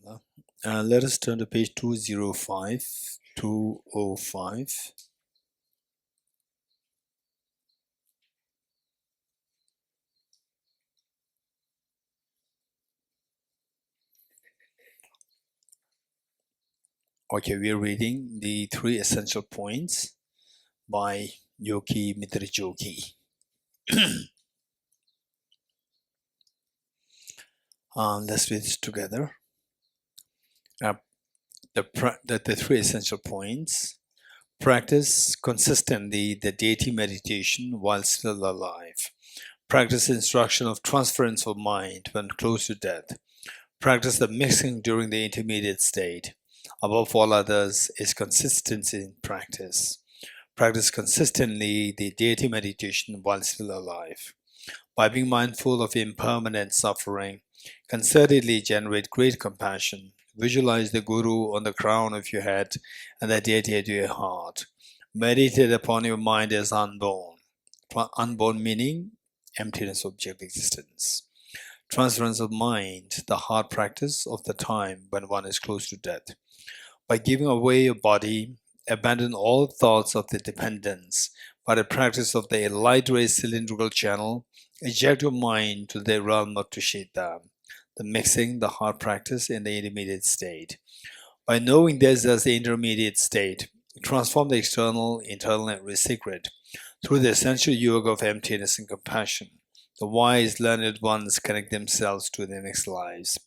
inshallah. Let us turn to page 205. 205. Okay, we are reading the 3 essential points by Yogi Mitrajogi. Let's read this together. The 3 essential points. Practice consistently the deity meditation while still alive. Practice instruction of transference of mind when close to death. Practice the mixing during the intermediate state. Above all others is consistency in practice. Practice consistently the deity meditation while still alive. By being mindful of impermanent suffering, concertedly generate great compassion. Visualize the Guru on the crown of your head and the deity at your heart. Meditate upon your mind as unborn. Unborn meaning emptiness of object existence. Transference of mind, the hard practice of the time when one is close to death. By giving away your body, abandon all thoughts of the dependence. By the practice of the light ray cylindrical channel, eject your mind to the realm of Tushita, the mixing, the hard practice in the intermediate state. By knowing this as the intermediate state, transform the external, internal, and secret through the essential yoga of emptiness and compassion. The wise, learned ones connect themselves to their next lives.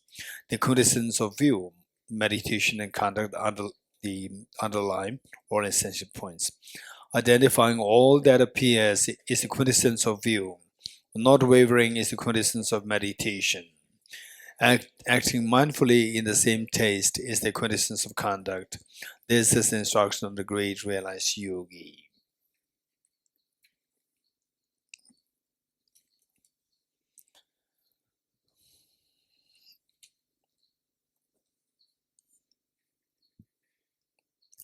The quintessence of view, meditation, and conduct underline or essential points. Identifying all that appears is the quintessence of view. Not wavering is the quintessence of meditation. Acting mindfully in the same taste is the quintessence of conduct. This is the instruction of the great realized yogi.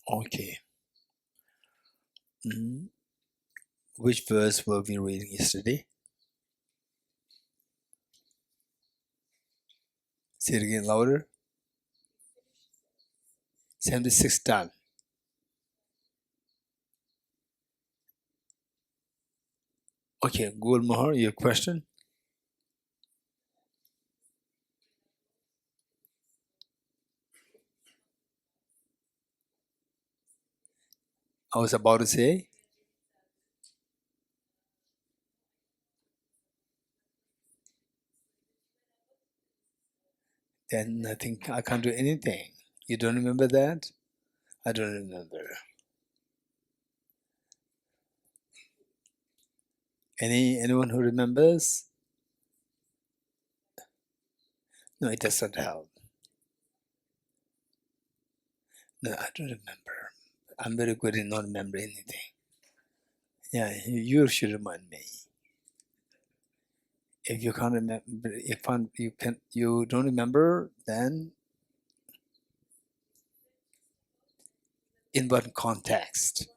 Okay. Which verse were we reading yesterday? Say it again louder. 76 done. Okay, Gul Mahar, your question? I was about to say. Then I think I can't do anything. You don't remember that? I don't remember. Anyone who remembers? No, it doesn't help. No, I don't remember. I'm very good in not remembering anything. Yeah, you should remind me. If you can't remember, you don't remember, then in what context?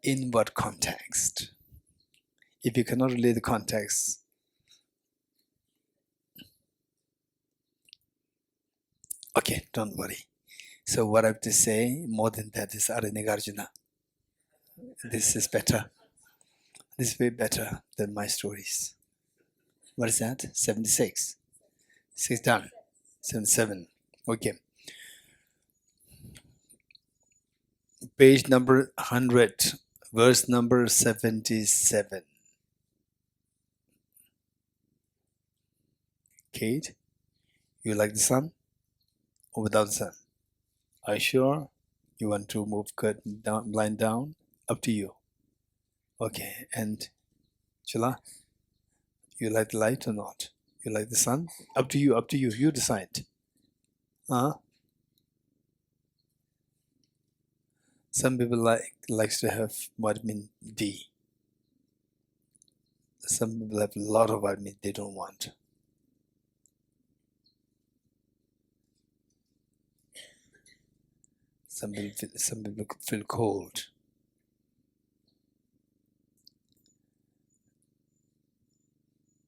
In what context? If you cannot relate the context, okay, don't worry. So what I have to say more than that is Arya Nagarjuna. This is better. This is way better than my stories. What is that? 76. 6 done. 77. Okay. Page number 100, verse number 77. Kate, you like the sun or without the sun? Are you sure you want to move curtain down, blind down? Up to you. Okay, and Chala, you like the light or not? You like the sun? Up to you, you decide. Some people likes to have vitamin D. Some people have a lot of vitamin they don't want. Some people feel cold.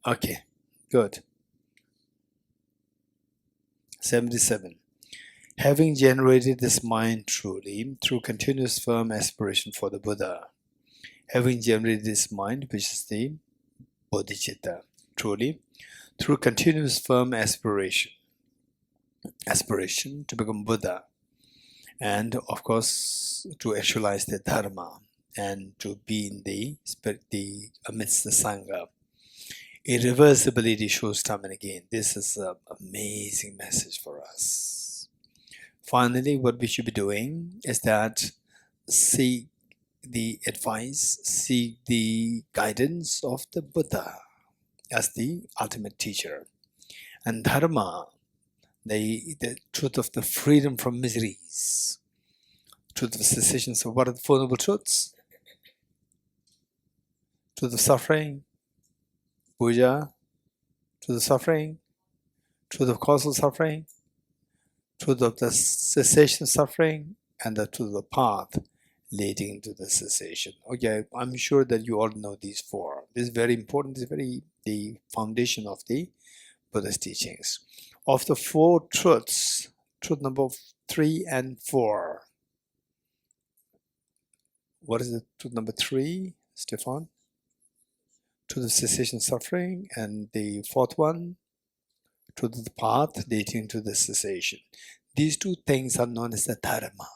Okay, good. 77. Having generated this mind truly through continuous firm aspiration for the Buddha, having generated this mind, which is the bodhicitta, truly through continuous firm aspiration to become Buddha, and of course to actualize the Dharma and to be in the spirit, amidst the Sangha. Irreversibility shows time and again. This is an amazing message for us. Finally, what we should be doing is that seek the advice, seek the guidance of the Buddha as the ultimate teacher. And Dharma, the truth of the freedom from miseries, truth of cessation. So what are the Four Noble Truths? Truth of suffering, puja, truth of suffering, truth of causal suffering, truth of the cessation of suffering, and the truth of the path leading to the cessation. Okay, I'm sure that you all know these four. This is very important. This is very the foundation of the Buddhist teachings. Of the four truths, truth number 3 and 4. What is the truth number 3, Stefan? Truth of cessation suffering, and the fourth one, truth of the path leading to the cessation. These two things are known as the Dharma.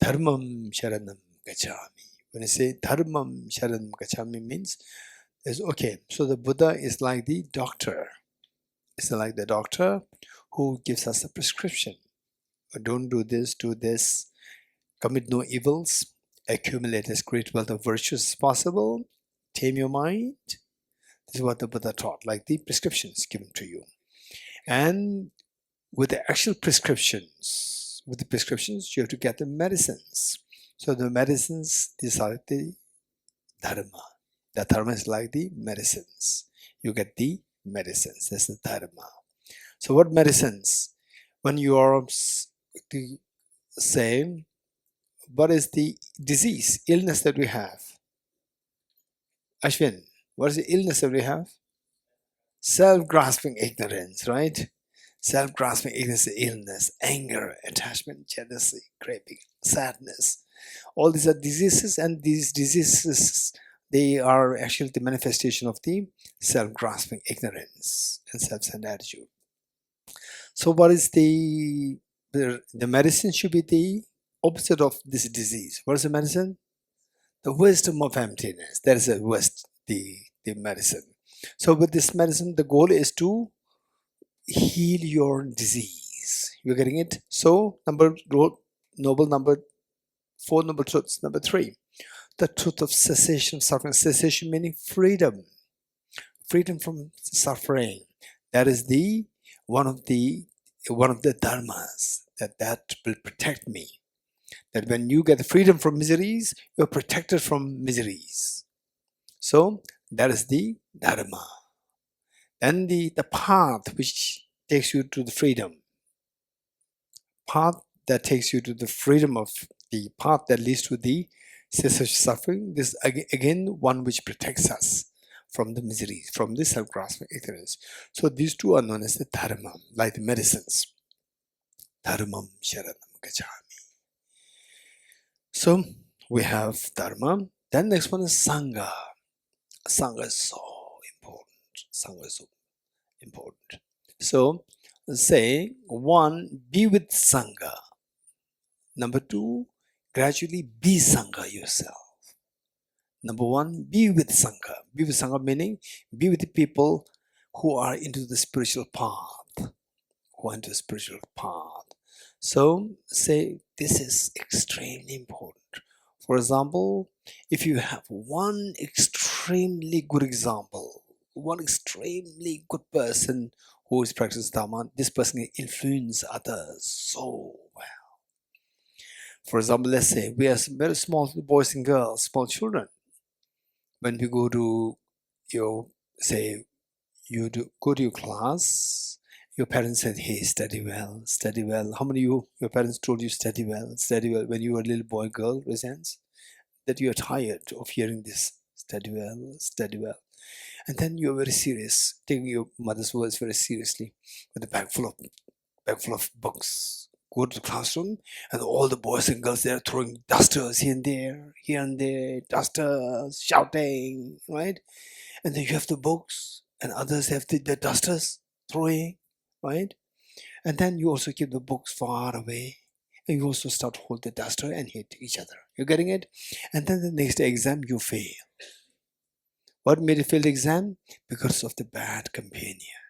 Dharmam sharanam gacchami. When I say Dharmam sharanam gacchami means, is okay, so the Buddha is like the doctor. It's like the doctor who gives us a prescription. Don't do this, do this, commit no evils, accumulate as great wealth of virtues as possible, tame your mind. This is what the Buddha taught, like the prescriptions given to you. And with the actual prescriptions, you have to get the medicines. So the medicines, these are the Dharma. The Dharma is like the medicines. You get the medicines, that's the Dharma. So what medicines? When you are say, what is the disease, illness that we have? Ashwin, what is the illness that we have? Self-grasping ignorance, right? Self-grasping ignorance, illness, anger, attachment, jealousy, craving, sadness. All these are diseases, and these diseases, they are actually the manifestation of the self-grasping ignorance and self-centered attitude. So what is the medicine should be the opposite of this disease. What is the medicine? The wisdom of emptiness. That is the medicine. So with this medicine, the goal is to heal your disease. You're getting it? So number 4 noble truths. Number 3, the truth of cessation of suffering. Cessation meaning freedom. Freedom from suffering. That is the one of the dharmas that will protect me. That when you get the freedom from miseries, you're protected from miseries. So that is the Dharma. Then the path which takes you to the freedom. Path that takes you to the freedom of the path that leads to the cessation of suffering. This again one which protects us from the miseries, from the self-grasping ignorance. So these two are known as the Dharma, like the medicines. Dharmam sharanam gacchami. So we have Dharma. Then next one is Sangha. Sangha is so important. Sangha is so important. So say 1, be with Sangha. Number 2, gradually be Sangha yourself. Number 1, be with Sangha. Be with Sangha meaning be with the people who are into the spiritual path. So say this is extremely important. For example, if you have one extremely good example, one extremely good person who is practicing Dharma, this person can influence others so well. For example, let's say we are very small boys and girls, small children. When we go to go to your class, your parents said, hey, study well, study well. How many of your parents told you study well when you were a little boy, girl, raise hands? That you are tired of hearing this, study well, study well. And then you're very serious, taking your mother's words very seriously with a bag full of bag full of books, go to the classroom, and all the boys and girls, they're throwing dusters here and there, dusters, shouting, right? And then you have the books, and others have the dusters throwing, right? And then you also keep the books far away, and you also start to hold the duster and hit each other. You're getting it? And then the next exam, you fail. What made you fail the exam? Because of the bad companion.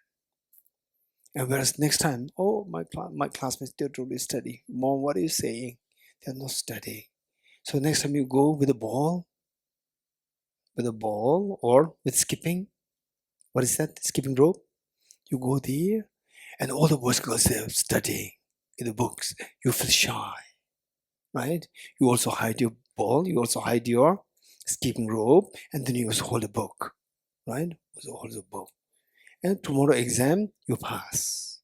And whereas next time, oh, my classmates, they're truly study. Mom, what are you saying? They're not studying. So next time you go with a ball or with skipping. What is that? Skipping rope? You go there, and all the boys and girls, they're studying in the books. You feel shy, right? You also hide your ball. You also hide your skipping rope, and then you also hold a book, right? Also hold a book. And tomorrow exam, you pass.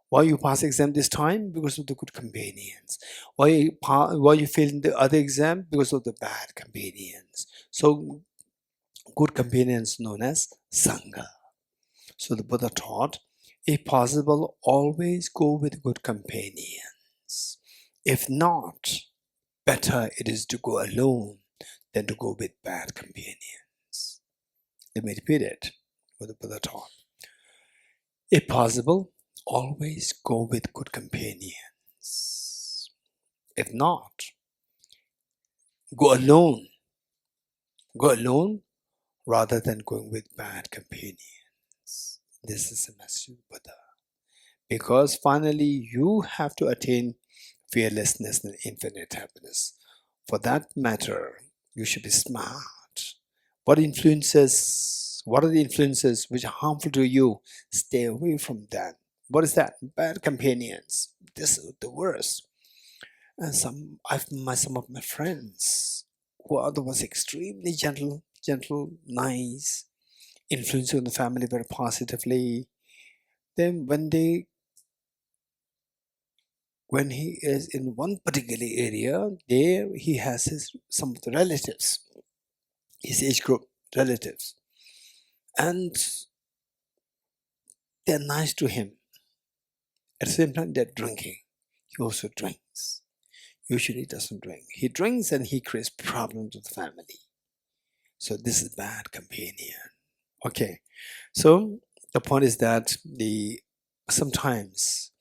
Why you pass exam this time? Because of the good companions. Why you fail in the other exam? Because of the bad companions. So good companions known as Sangha. So the Buddha taught, if possible, always go with good companions. If not, better it is to go alone than to go with bad companions. Let me repeat it, what the Buddha taught. If possible, always go with good companions. If not, go alone. Go alone rather than going with bad companions. This is the message of Buddha. Because finally you have to attain fearlessness and infinite happiness. For that matter, you should be smart. What are the influences which are harmful to you? Stay away from that. What is that? Bad companions. This is the worst. And some of my friends who are otherwise extremely gentle, nice, influencing the family very positively. Then when he is in one particular area, there he has some of the relatives, his age group relatives, and they're nice to him. At the same time, they're drinking. He also drinks. Usually he doesn't drink. He drinks and he creates problems with the family. So this is bad companion. Okay, so the point is that sometimes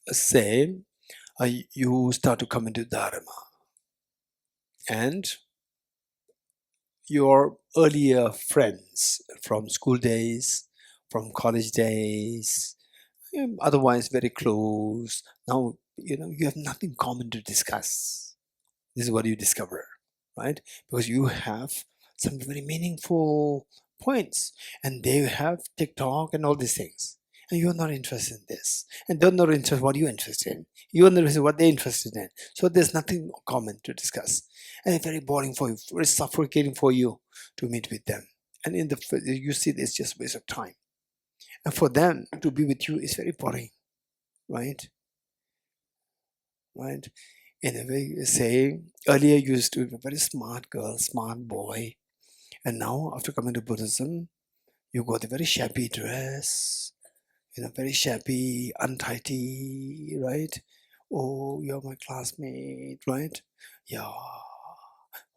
say you start to come into Dharma, and your earlier friends from school days, from college days, otherwise very close, now you have nothing common to discuss. This is what you discover, right? Because you have some very meaningful points, and they have TikTok and all these things, and you're not interested in this, and they're not interested in what you're interested in. You're not interested in what they're interested in. So there's nothing common to discuss, and it's very boring for you, very suffocating for you to meet with them. And you see, it's just a waste of time. And for them to be with you is very boring, right? Right? In a way, say earlier you used to be a very smart girl, smart boy, and now after coming to Buddhism, you got a very shabby dress, very shabby, untidy, right? Oh, you're my classmate, right? Yeah.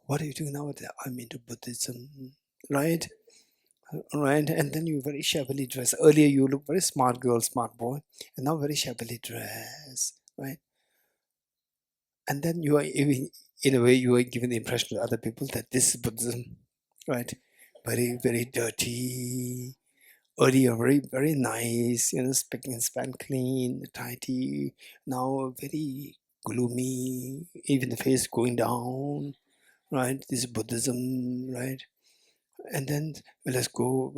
What are you doing now? I'm into Buddhism, right? Right, and then you very shabbily dressed. Earlier you look very smart girl, smart boy, and now very shabbily dressed, right? And then you are even, in a way, you are giving the impression to other people that this is Buddhism, right? Very, very dirty. Earlier, very, very nice, speaking and span clean, tidy. Now, very gloomy, even the face going down, right? This is Buddhism, right? And then let's go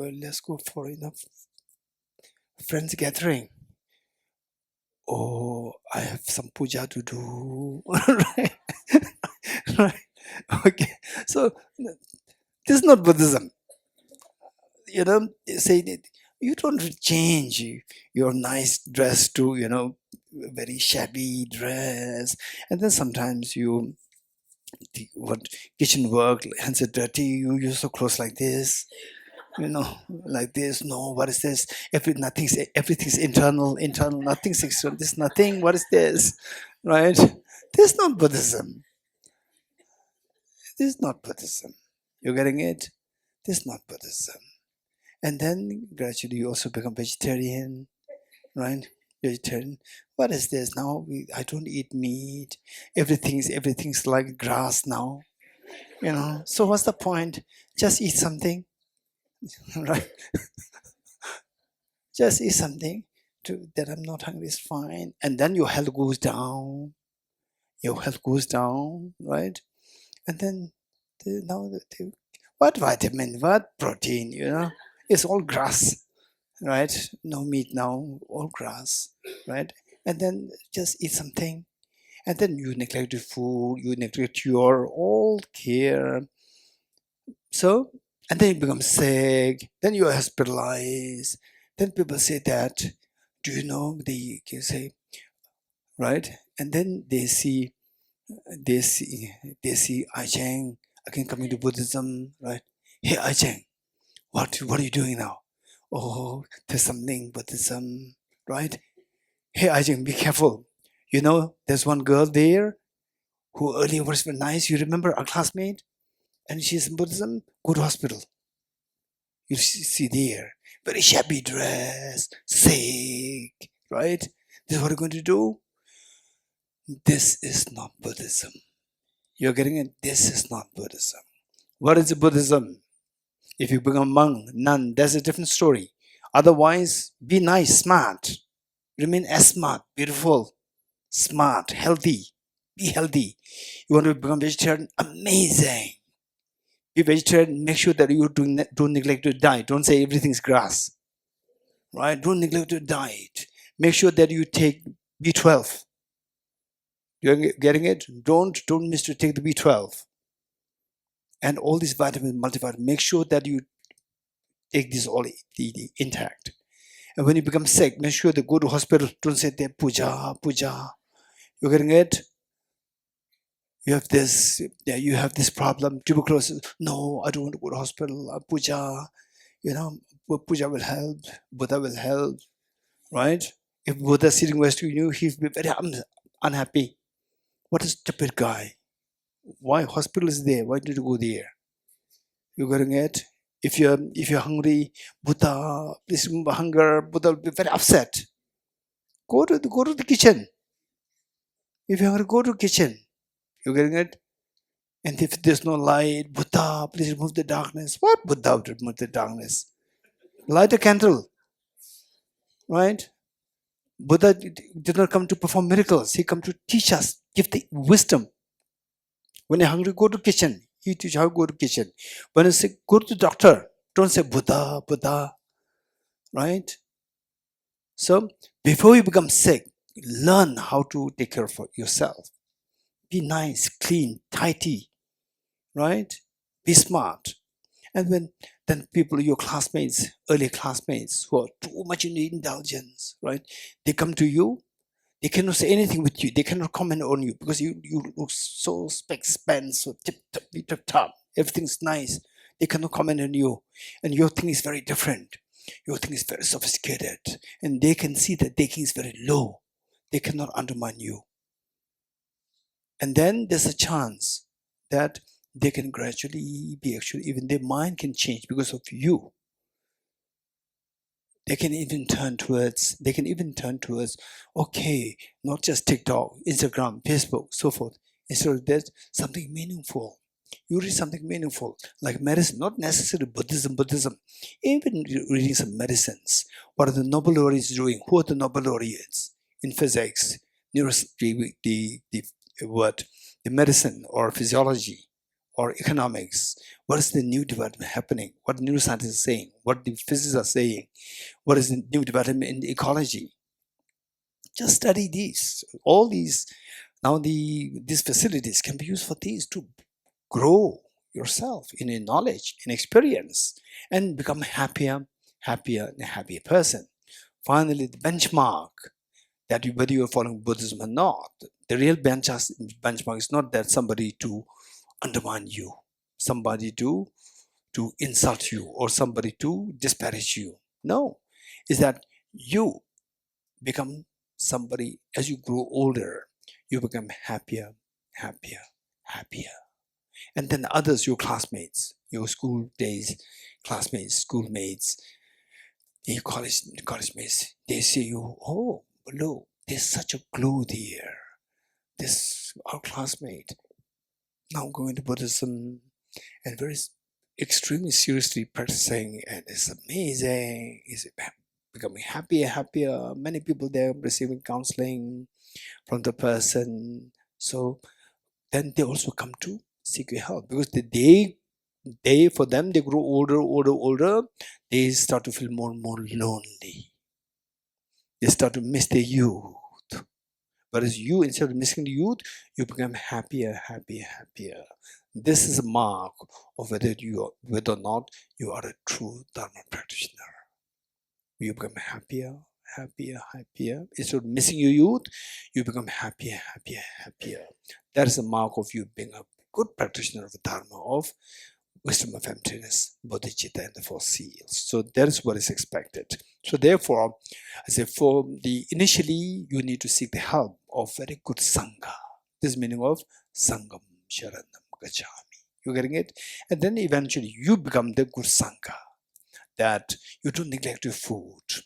for friends gathering. Oh, I have some puja to do, right? Right? Okay, so this is not Buddhism. Say that you don't change your nice dress to very shabby dress, and then sometimes what kitchen work, hands are dirty, you use your clothes like this, like this. No, what is this? Everything's internal, nothing's external. This nothing. What is this? Right? This is not Buddhism. This is not Buddhism. You're getting it? This is not Buddhism. And then gradually you also become vegetarian, right? Vegetarian. What is this now? I don't eat meat. Everything's like grass now. So what's the point? Just eat something, right? Just eat something that I'm not hungry is fine. And then your health goes down. Right? And then what vitamin, what protein, it's all grass, right? No meat now, all grass, right? And then just eat something. And then you neglect the food, you neglect your all care. So, and then you become sick, then you are hospitalized. Then people say that, do you know, they say, right? And then they see Ajahn again coming to Buddhism, right? Hey Ajahn, what are you doing now? Oh, there's something Buddhism, right? Hey Ajahn, be careful. There's one girl there who earlier was very nice. You remember our classmate? And she's in Buddhism. Go to hospital. You see there, very shabby dress, sick, right? This is what you're going to do. This is not Buddhism. You're getting it? This is not Buddhism. What is Buddhism? If you become a monk, nun, that's a different story. Otherwise, be nice, smart. Remain as smart, beautiful, smart, healthy. Be healthy. You want to become vegetarian? Amazing. Be vegetarian, make sure that you don't neglect your diet. Don't say everything's grass. Right? Don't neglect your diet. Make sure that you take B12. You're getting it? Don't miss to take the B12. And all these vitamins, multivitamin, make sure that you take this all intact. And when you become sick, make sure to go to hospital. Don't say there, puja. You're getting it? You have this problem, tuberculosis. No, I don't want to go to hospital. Puja, puja will help. Buddha will help, right? If Buddha is sitting next to you, he'll be very unhappy. What a stupid guy. Why hospital is there? Why did you go there? You're getting it? If you're hungry, Buddha, please remove hunger. Buddha will be very upset. Go to the kitchen. If you're hungry, go to the kitchen. You're getting it? And if there's no light, Buddha, please remove the darkness. What Buddha would remove the darkness? Light a candle, right? Buddha did not come to perform miracles. He come to teach us, give the wisdom. When you're hungry, go to kitchen. He teach how to go to kitchen. When you say go to the doctor, don't say Buddha, right? So before you become sick, learn how to take care of yourself. Be nice, clean, tidy, right? Be smart. And then people, your classmates, early classmates who are too much in indulgence, right? They come to you, they cannot say anything with you, they cannot comment on you because you look so span, so tip-top, everything's nice. They cannot comment on you. And your thing is very different. Your thing is very sophisticated. And they can see that their thing is very low. They cannot undermine you. And then there's a chance that they can gradually be even their mind can change because of you. They can even turn towards, okay, not just TikTok, Instagram, Facebook, so forth. Instead of that, something meaningful. You read something meaningful, like medicine, not necessarily Buddhism. Even reading some medicines. What are the Nobel laureates doing? Who are the Nobel laureates in physics, the medicine or physiology or economics? What is the new development happening? What neuroscientists are saying? What the physicists are saying? What is the new development in ecology? Just study these. All these, now these facilities can be used for these to grow yourself in a knowledge, in experience, and become a happier person. Finally, the benchmark that whether you are following Buddhism or not, the real benchmark is not that somebody to undermine you, somebody to to insult you or somebody to disparage you. No, is that you become somebody, as you grow older, you become happier, happier, happier. And then others, your classmates, your school days, classmates, schoolmates, your college mates, they say you, oh, look, there's such a glow there. This, our classmate, now going to Buddhism and very extremely seriously practicing, and it's amazing. He's becoming happier, happier. Many people there receiving counseling from the person. So then they also come to seek your help, because for them, they grow older, they start to feel more and more lonely. They start to miss their youth. Whereas you, instead of missing the youth, you become happier, happier, happier. This is a mark of whether or not you are a true Dharma practitioner. You become happier, happier, happier. Instead of missing your youth, you become happier, happier, happier. That is a mark of you being a good practitioner of the Dharma, of wisdom of emptiness, bodhicitta, and the four seals. So that is what is expected. So therefore, I say, initially you need to seek the help of very good sangha. This is meaning of sangam sharanam gacchami. You're getting it? And then eventually you become the good sangha, that you don't neglect your food.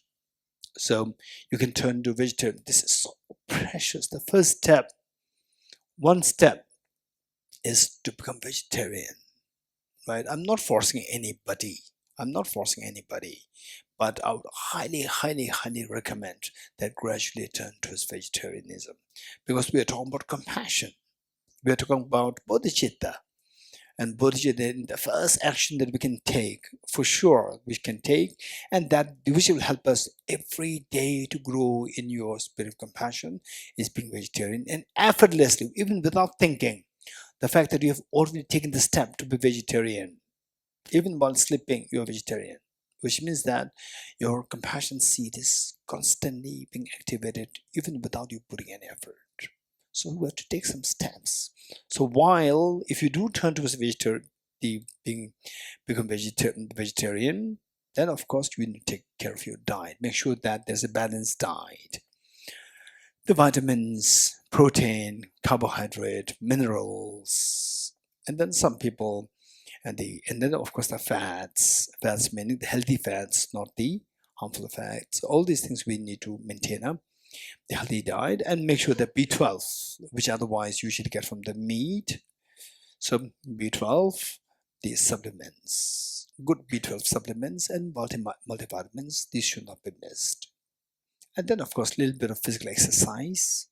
So you can turn to vegetarian. This is so precious. The first step, one step, is to become vegetarian. Right? I'm not forcing anybody. But I would highly, highly, highly recommend that gradually turn towards vegetarianism, because we are talking about compassion. We are talking about bodhicitta. And bodhicitta, the first action that we can take, for sure, and that which will help us every day to grow in your spirit of compassion, is being vegetarian, and effortlessly, even without thinking. The fact that you have already taken the step to be vegetarian, even while sleeping, you're vegetarian, which means that your compassion seed is constantly being activated, even without you putting any effort. So we have to take some steps. So while, if you do turn towards become vegetarian, then of course you need to take care of your diet. Make sure that there's a balanced diet. The vitamins, protein, carbohydrate, minerals, and then some people, and then of course the fats meaning the healthy fats, not the harmful fats. All these things we need to maintain a healthy diet, and make sure that B12, which otherwise you usually get from the meat. So B12, these supplements, good B12 supplements and multivitamins, these should not be missed. And then of course a little bit of physical exercise.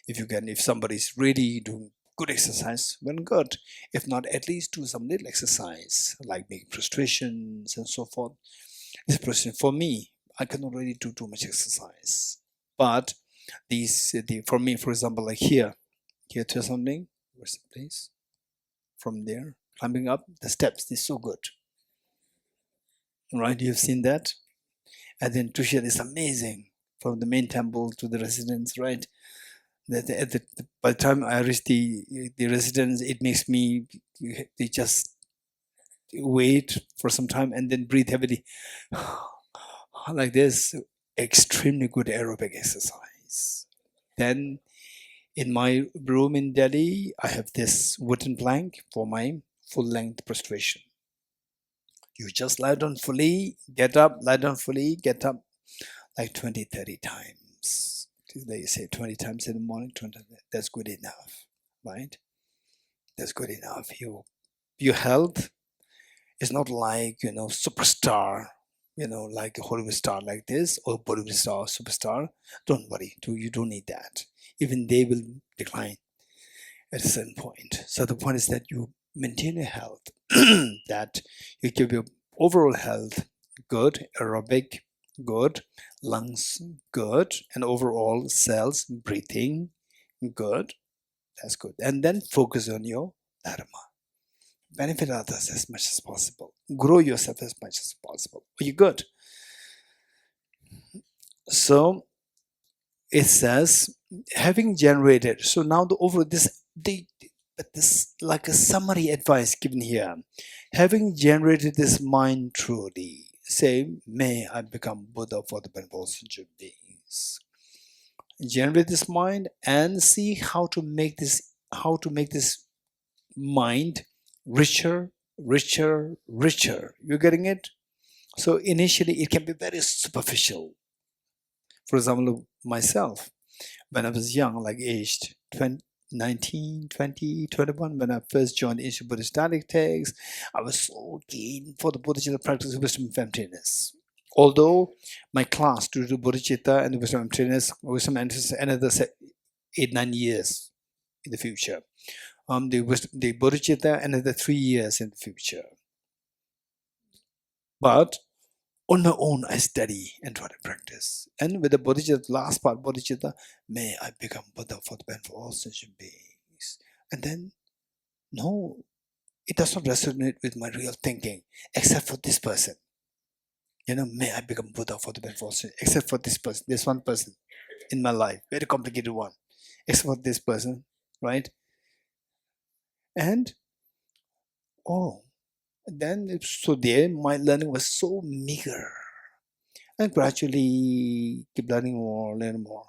If somebody's really doing good exercise, well, good. If not, at least do some little exercise, like making prostrations and so forth. For me, I cannot really do too much exercise. But for me, for example, like here Thosamling, where's the place? From there, climbing up the steps, this is so good. Right, you've seen that? And then Tushya is amazing, from the main temple to the residence, right? By the time I reach the residence, it makes me just wait for some time and then breathe heavily like this. Extremely good aerobic exercise. Then in my room in Delhi, I have this wooden plank for my full-length prostration. You just lie down fully, get up, lie down fully, get up, like 20, 30 times. They say 20 times in the morning, 20, that's good enough, right? That's good enough. Your health is not like, superstar, like a Hollywood star like this, or Bollywood star, superstar. Don't worry, you don't need that. Even they will decline at a certain point. So the point is that you maintain your health, that you keep your overall health good, aerobic good, lungs good, and overall cells, breathing good. That's good. And then focus on your dharma. Benefit others as much as possible. Grow yourself as much as possible. Are you good? So it says, having generated. So now this like a summary advice given here. Having generated this mind truly, say, may I become Buddha for the benefit of all sentient beings. Generate this mind and see how to make this mind richer, richer, richer. You're getting it? So initially it can be very superficial. For example, myself, when I was young, like aged 20, 19, 20, 21, when I first joined the Institute of Buddhist Dialectics, I was so keen for the Bodhicitta practice of wisdom and emptiness. Although my class to do Bodhicitta and the wisdom and emptiness, another 8-9 years in the future. The Bodhicitta another 3 years in the future. But on my own, I study and try to practice. And with the Bodhicitta, last part, Bodhicitta, may I become Buddha for the benefit of all sentient beings. And then, no, it does not resonate with my real thinking, except for this person. You know, may I become Buddha for the benefit of all sentient, except for this person, this one person in my life, very complicated one, except for this person, right? And, oh, then, so there, my learning was so meager. And gradually keep learning more, learn more.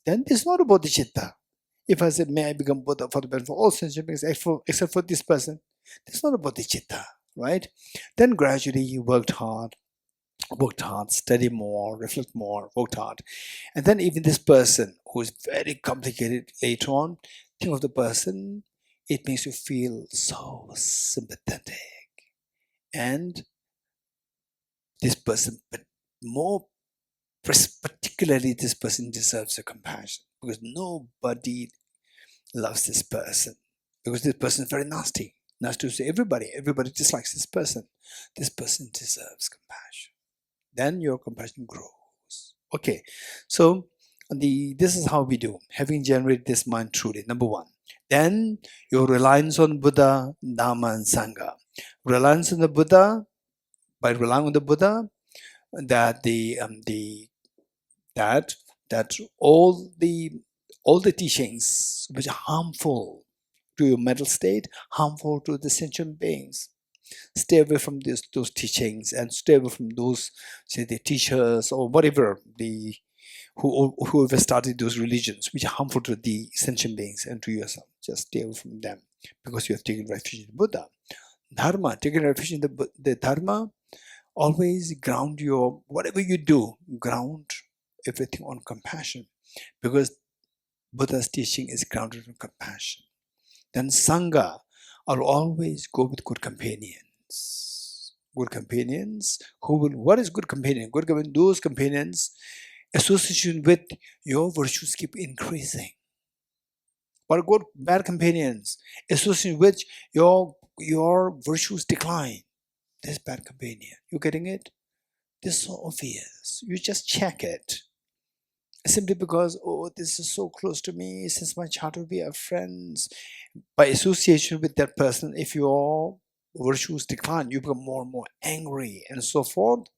Then it's not about the citta. If I said, may I become Buddha for the benefit of all sentient beings except for this person, it's not about the citta, right? Then gradually you worked hard, study more, reflect more, worked hard. And then even this person who is very complicated later on, think of the person, it makes you feel so sympathetic. And this person, but more particularly this person deserves a compassion, because nobody loves this person, because this person is very nasty to say everybody dislikes this person deserves compassion. Then your compassion grows. Okay, so this is how we do, having generated this mind truly. Number one, then your reliance on Buddha, Dharma and Sangha. Reliance on the Buddha, by relying on the Buddha, that that all the teachings which are harmful to your mental state, harmful to the sentient beings, stay away from those teachings, and stay away from those, say, the teachers or whatever, whoever started those religions which are harmful to the sentient beings and to yourself. Just stay away from them, because you have taken refuge in Buddha. Dharma, taking refuge in the Dharma, always ground your, whatever you do, ground everything on compassion, because Buddha's teaching is grounded on compassion. Then Sangha, I'll always go with good companions. Good companions who will, what is good companion? Good companion, those companions, association with your virtues keep increasing. But good, bad companions, association with your virtues decline. This bad companion. You getting it? This is so obvious. You just check it. Simply because, oh, this is so close to me, since my childhood we are friends. By association with that person, if your virtues decline, you become more and more angry and so forth.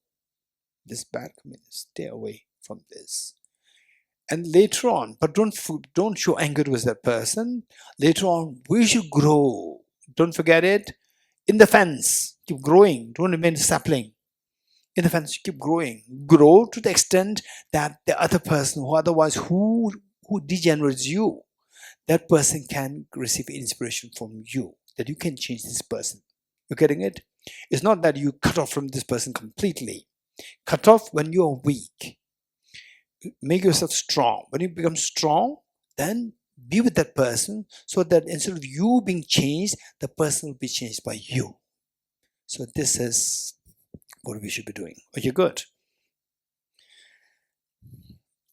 This bad companion, stay away from this. And later on, but don't show anger towards that person. Later on, we should grow. Don't forget it. In the fence, keep growing. Don't remain a sapling. In the fence, keep growing. Grow to the extent that the other person who degenerates you, that person can receive inspiration from you, that you can change this person. You're getting it? It's not that you cut off from this person completely. Cut off when you're weak. Make yourself strong. When you become strong, then be with that person, so that instead of you being changed, the person will be changed by you. So this is what we should be doing. Okay, good.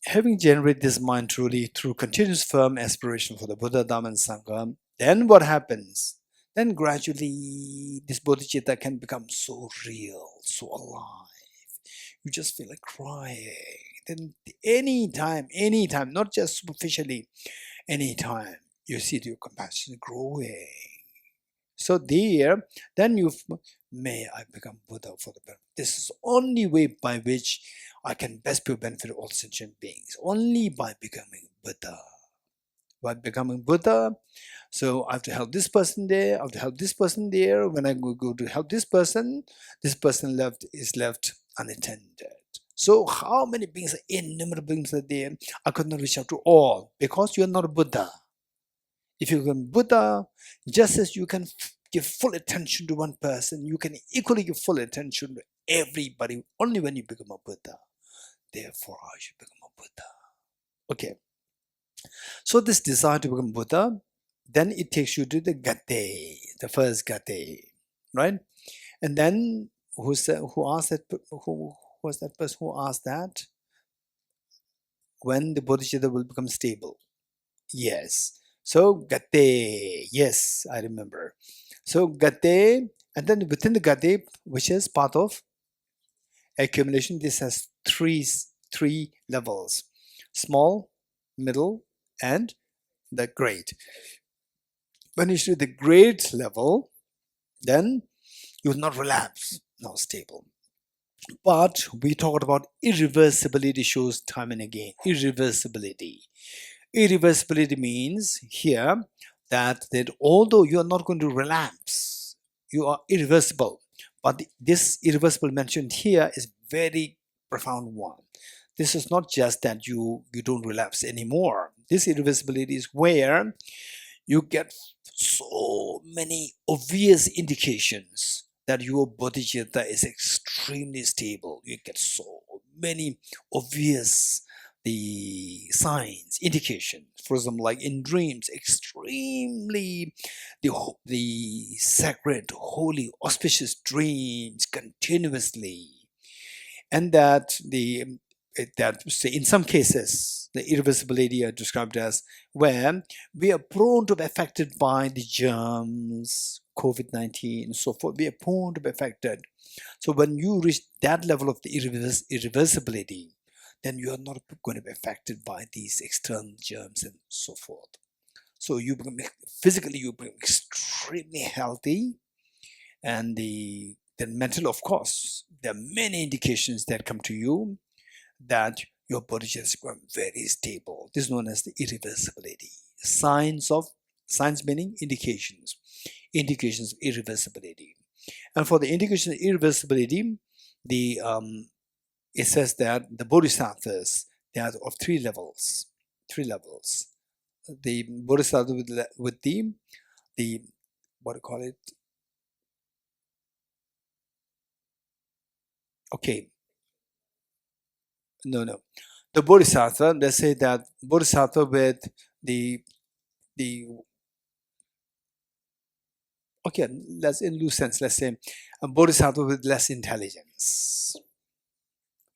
Having generated this mind truly through continuous firm aspiration for the Buddha, Dharma and Sangha, then what happens? Then gradually this bodhicitta can become so real, so alive. You just feel like crying. Then anytime, not just superficially, anytime you see your compassion growing. So there, then may I become Buddha for the benefit. This is the only way by which I can best be benefit all sentient beings. Only by becoming Buddha. By becoming Buddha, so I have to help this person there, I have to help this person there. When I go to help this person is left unattended. So how many beings, innumerable beings are there? I could not reach out to all because you are not a Buddha. If you become Buddha, just as you can give full attention to one person, you can equally give full attention to everybody only when you become a Buddha. Therefore, I should become a Buddha. Okay. So this desire to become Buddha, then it takes you to the Gate, the first Gate, right? And then who was that person who asked that? When the bodhicitta will become stable? Yes. So Gate, yes, I remember. So Gate, and then within the Gate, which is part of accumulation, this has three levels: small, middle, and the great. When you do the great level, then you will not relapse, not stable. But we talked about irreversibility, shows time and again. Irreversibility. Irreversibility means here that although you are not going to relapse, you are irreversible. But this irreversible mentioned here is very profound one. This is not just that you don't relapse anymore. This irreversibility is where you get so many obvious indications that your bodhicitta is extremely stable. You get so many obvious signs, indications. For example, like in dreams, extremely the sacred, holy, auspicious dreams continuously, and that say in some cases the irreversibility are described as where we are prone to be affected by the germs, COVID-19 and so forth. We are prone to be affected. So when you reach that level of the irreversibility, then you are not going to be affected by these external germs and so forth. So you become physically, you become extremely healthy, and then mental, of course, there are many indications that come to you that your body has become very stable. This is known as the irreversibility. Signs meaning indications of irreversibility. And for the indication of irreversibility, it says that the bodhisattvas, they are of three levels. The bodhisattva with the what do you call it? Okay. No. The bodhisattva, let's say that bodhisattva with the okay, let's in loose sense, let's say a bodhisattva with less intelligence.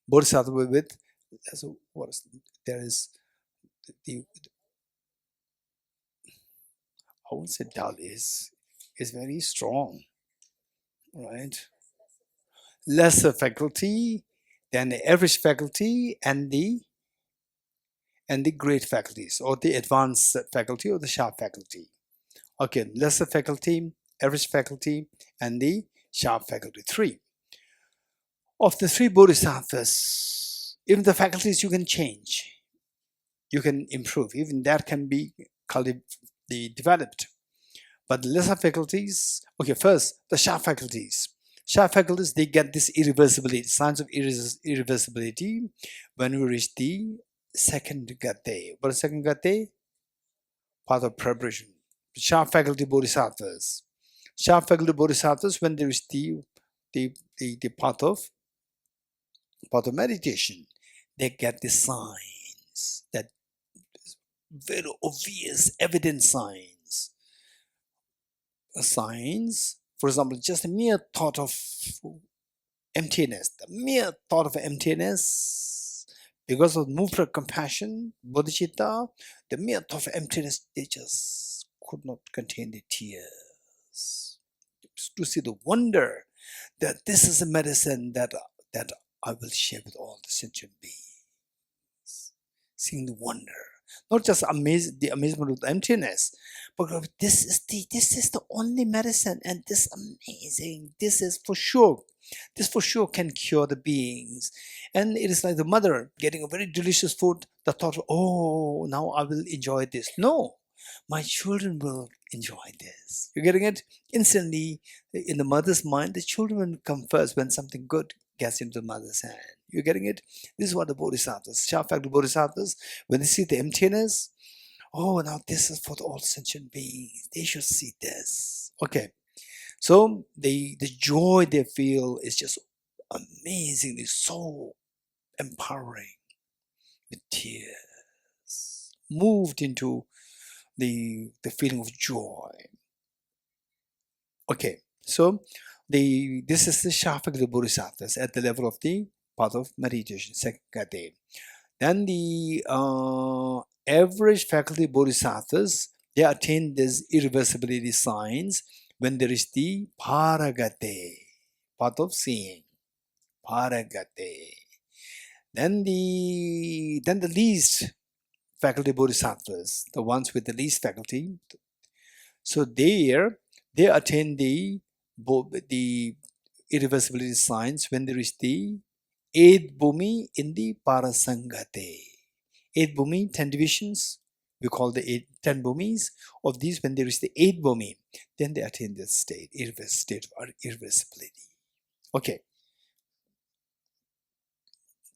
Bodhisattva with what is there is the I would say dull is very strong, right? Lesser faculty than the average faculty and the great faculties, or the advanced faculty, or the sharp faculty. Okay, lesser faculty, average faculty, and the sharp faculty. Three. Of the three bodhisattvas, even the faculties you can change, you can improve, even that can be developed. But the lesser faculties, okay, first, the sharp faculties. Sharp faculties, they get this irreversibility, signs of irreversibility when we reach the second Gate. What is second Gate? Path of preparation. Sharp faculty bodhisattvas. Sharp faculty bodhisattvas, when they reach the path of meditation, they get the signs, that very obvious, evident signs. For example, just a mere thought of emptiness, because of movement compassion, bodhicitta, the mere thought of emptiness, they just could not contain the tears. To see the wonder that this is a medicine that I will share with all the sentient beings. Seeing the wonder, not just the amazement of the emptiness, but this is the only medicine, and this is for sure. This for sure can cure the beings. And it is like the mother getting a very delicious food, the thought, oh, now I will enjoy this. No. My children will enjoy this. You're getting it? Instantly, in the mother's mind, the children come first when something good gets into the mother's hand. You're getting it? This is what the Bodhisattvas, sharp-factor Bodhisattvas, when they see the emptiness, oh, now this is for all sentient beings. They should see this. Okay. So the joy they feel is just amazingly so empowering, with tears, moved into the feeling of joy. Okay, so this is the Shafak Bodhisattvas at the level of the path of meditation, second gate. Then the average faculty Bodhisattvas, they attain these irreversibility signs when there is the Paragate, path of seeing, Paragate. Then the least faculty Bodhisattvas, the ones with the least faculty, so there they attain the irreversibility signs when there is the 8th Bhumi in the Parasangate. 8 Bhumi, 10 divisions, we call the 10 Bhumis. Of these, when there is the 8th Bhumi, then they attain this state of irreversibility. Okay,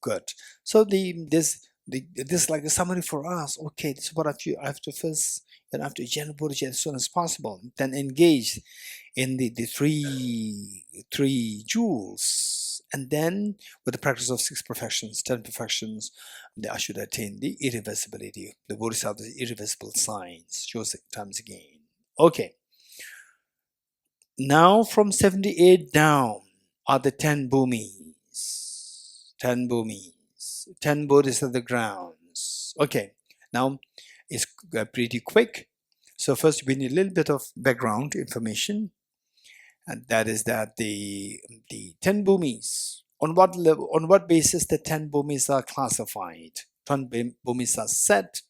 good. So this is like a summary for us. Okay, this is what I have to first, and I have to generate Bodhicitta as soon as possible. Then engage in the three jewels, and then with the practice of 6 perfections, 10 perfections, I should attain the irreversibility, the Bodhisattva's irreversible signs, shows times again. Okay. Now from 78 down are the 10 Bhumis. 10 Bhumis. 10 Bodhisattva grounds. Okay. Now it's pretty quick. So first we need a little bit of background information. And that is that the 10 Bhumis, on what level, on what basis the 10 Bhumis are classified, 10 Bhumis are set,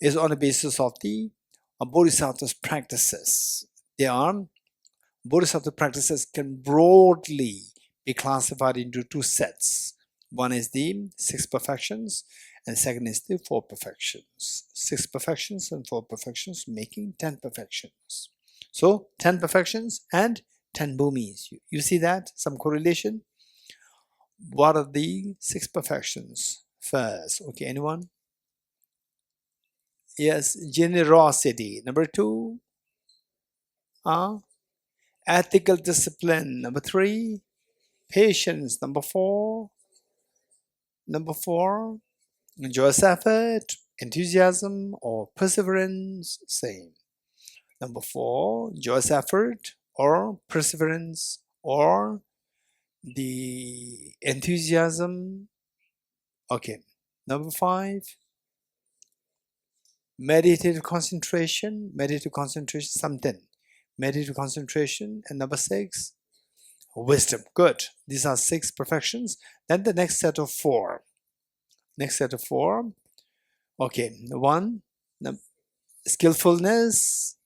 is on the basis of the Bodhisattva's practices. They are, Bodhisattva practices can broadly be classified into 2 sets. One is the 6 perfections, and second is the 4 perfections. 6 perfections and 4 perfections making 10 perfections. So 10 perfections and 10 Bhumis. You see that? Some correlation? What are the 6 perfections? First, okay, anyone? Yes, generosity. Number 2, ethical discipline. Number 3, patience. Number 4, joyous effort, enthusiasm or perseverance. Same. Number 4, joyous effort or perseverance or the enthusiasm. Okay. Number 5, meditative concentration, something. Meditative concentration. And number 6, wisdom. Good. These are 6 perfections. Then the next set of 4. Okay. 1, skillfulness,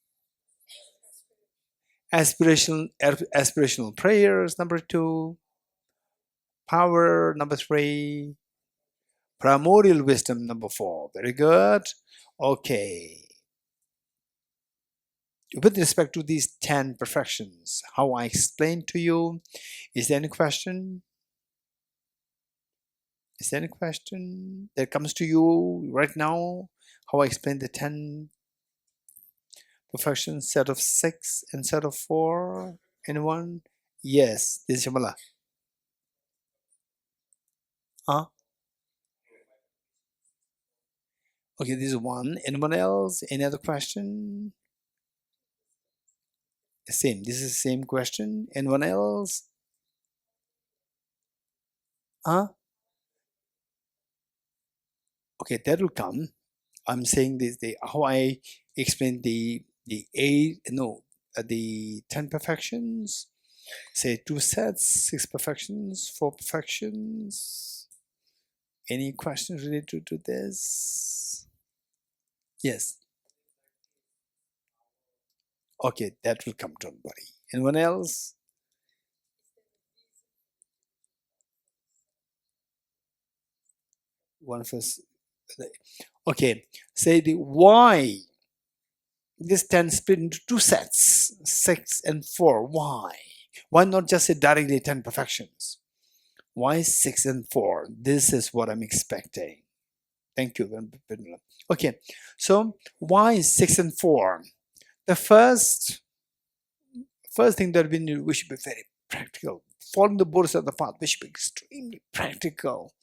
aspirational prayers. Number 2, power. Number 3, primordial wisdom. Number 4. Very good. Okay. With respect to these 10 perfections, how I explained to you, is there any question? Is there any question that comes to you right now? How I explained the 10 perfections, set of 6 and set of 4? Anyone? Yes, this is Shamala. Okay, this is 1. Anyone else? Any other question? Same. This is the same question. Anyone else? Okay, that will come. I'm saying this, how I explain the 10 perfections. Say 2 sets, 6 perfections, 4 perfections. Any questions related to this? Yes. Okay, that will come, don't worry. Anyone else? One of us. Okay, say the why this 10 split into two sets, 6 and 4. Why? Why not just say directly 10 perfections? Why 6 and 4? This is what I'm expecting. Thank you. Okay, so why 6 and 4? The first thing that we should be very practical. Following the Bodhisattva path, we should be extremely practical.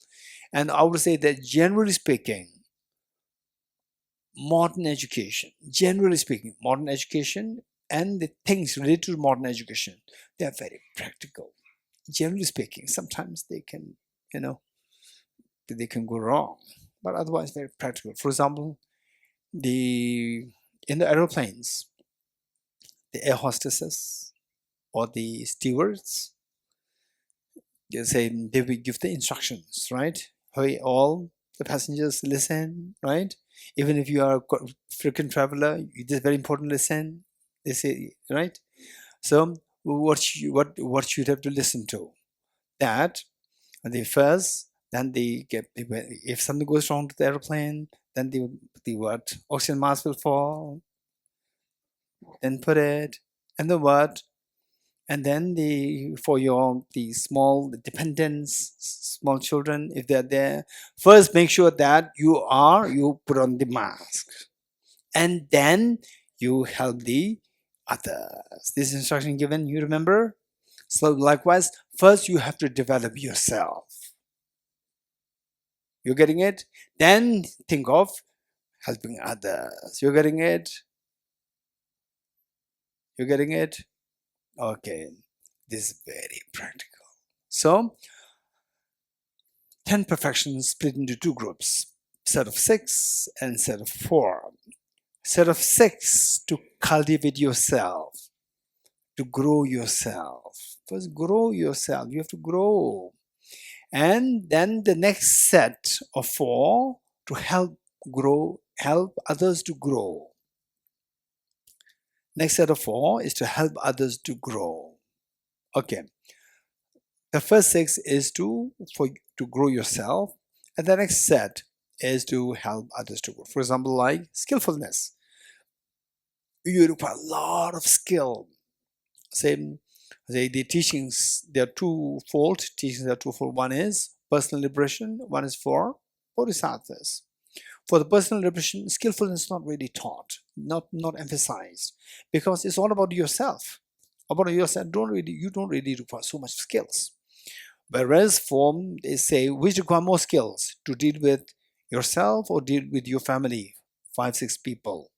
And I would say that generally speaking, modern education, and the things related to modern education, they are very practical. Generally speaking, sometimes they can, they can go wrong, but otherwise very practical. For example, in the aeroplanes, the air hostesses or the stewards, they will give the instructions, right? Hey, all the passengers, listen, right? Even if you are a frequent traveler, it is very important to listen. They say, right? So what you have to listen to? That the first, then if something goes wrong to the airplane, then the oxygen mask will fall, then put it, and the what? And then for the small dependents, small children, if they're there, first make sure that you put on the mask, and then you help the others. This instruction given, you remember? So likewise, first you have to develop yourself. You're getting it? Then think of helping others. You're getting it? You're getting it? Okay, this is very practical. So 10 perfections split into two groups, set of 6 and set of 4. Set of 6 to cultivate yourself, to grow yourself. First, grow yourself. You have to grow. And then the next set of 4 to help others to grow. Next set of 4 is to help others to grow. Okay. The first 6 is to grow yourself, and the next set is to help others to grow. For example, like skillfulness. You require a lot of skill. Say the teachings, they are twofold. Teachings are twofold. One is personal liberation. One is for bodhisattvas. For the personal liberation, skillfulness is not really taught, not emphasized, because it's all about yourself. About yourself, you don't really require so much skills. Whereas form, they say, which require more skills to deal with yourself or deal with your family, 5, 6 people.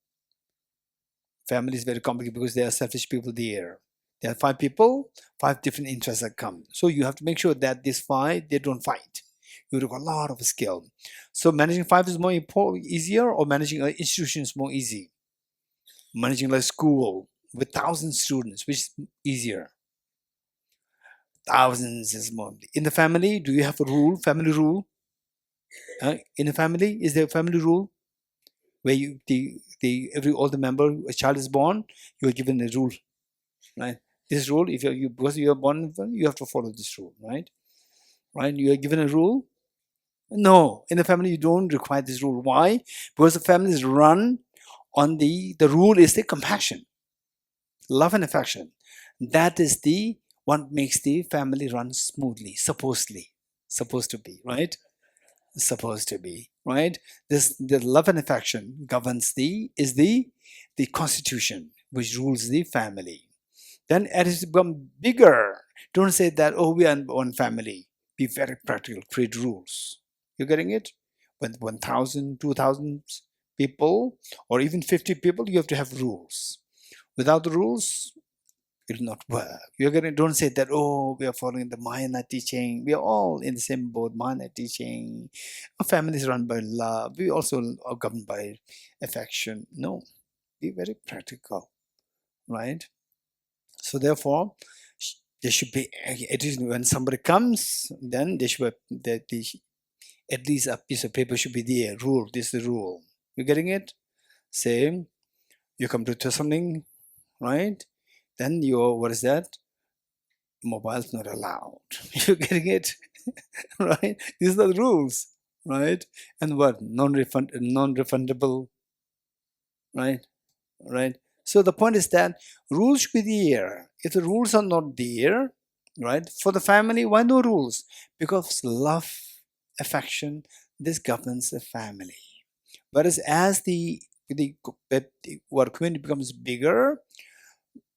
Family is very complicated because there are selfish people there. There are 5 people, 5 different interests that come. So you have to make sure that these 5, they don't fight. You require a lot of skill. So managing 5 is more easier, or managing an institution is more easy? Managing a school with 1,000 students, which is easier? Thousands is more. In the family, do you have a rule, family rule? In a family, is there a family rule where all the member, a child is born, you are given a rule, right? This rule, if because you are born, you have to follow this rule, right? Right? You are given a rule. No, in the family you don't require this rule. Why? Because the family is run on the rule is the compassion, love and affection. That is the what makes the family run smoothly, supposed to be, right? Supposed to be, right? The love and affection governs the constitution which rules the family. Then as it becomes bigger, don't say that, oh, we are one family. Be very practical, create rules. You're getting it? When 1,000, 2,000 people, or even 50 people, you have to have rules. Without the rules, it will not work. You're getting, don't say that, oh, we are following the Mahayana teaching. We are all in the same boat, Mahayana teaching. Our family is run by love. We also are governed by affection. No, be very practical, right? So therefore, there should be, at least when somebody comes, then there should be, at least a piece of paper should be there. Rule, this is the rule. You getting it? Say, you come to Thosamling, right? Then what is that? Mobile's not allowed. You're getting it? Right? These are the rules, right? And what? Non-refundable, right? right? So the point is that rules should be there. If the rules are not there, right, for the family, why no rules? Because love, affection, this governs the family. Whereas as the our community becomes bigger,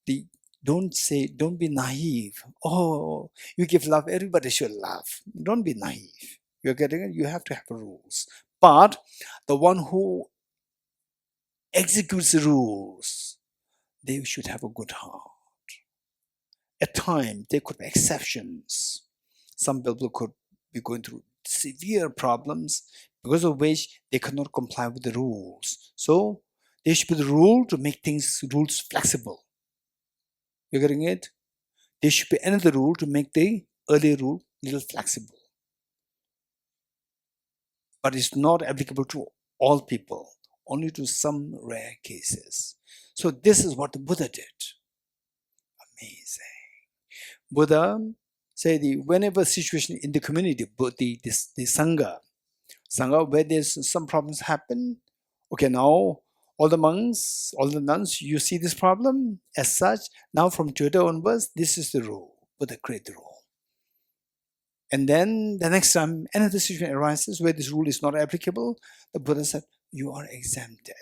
the don't be naive. Oh, you give love, everybody should love. Don't be naive. You're getting it? You have to have rules. But the one who executes the rules, they should have a good heart. At times, there could be exceptions. Some people could be going through severe problems because of which they cannot comply with the rules. So there should be the rule to make rules flexible. You're getting it? There should be another rule to make the earlier rule a little flexible. But it's not applicable to all people, only to some rare cases. So this is what the Buddha did. Amazing. Buddha say whenever situation in the community, the Sangha where there's some problems happen, okay, now all the monks, all the nuns, you see this problem as such, now from today onwards, this is the rule, Buddha create the rule. And then the next time another situation arises where this rule is not applicable, the Buddha said, you are exempted.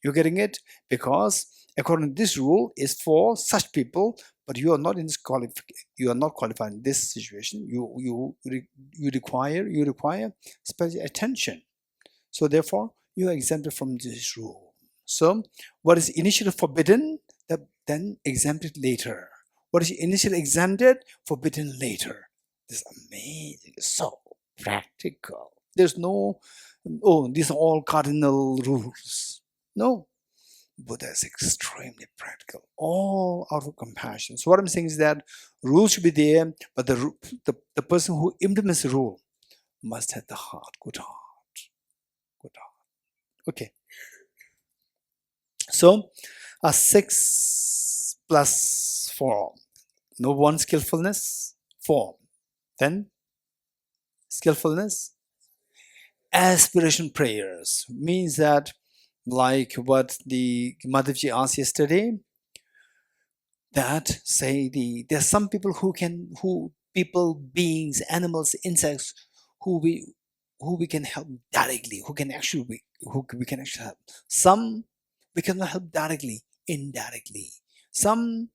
You're getting it? Because according to this rule is for such people, but you are not in this you are not qualified in this situation. You require special attention. So therefore, you are exempted from this rule. So what is initially forbidden, then exempted later. What is initially exempted, forbidden later. This is amazing, so practical. There's no, oh, these are all cardinal rules. No, Buddha is extremely practical, all out of compassion. So what I'm saying is that rules should be there, but the person who implements the rule must have the heart, good heart, good heart. Okay. So a 6 plus 4. No, 1 skillfulness, 4. Then skillfulness, aspiration prayers means that, like what the Madhavji asked yesterday, that say there's some people people, beings, animals, insects who we can help directly, who we can actually help. Some we cannot help directly, indirectly. Some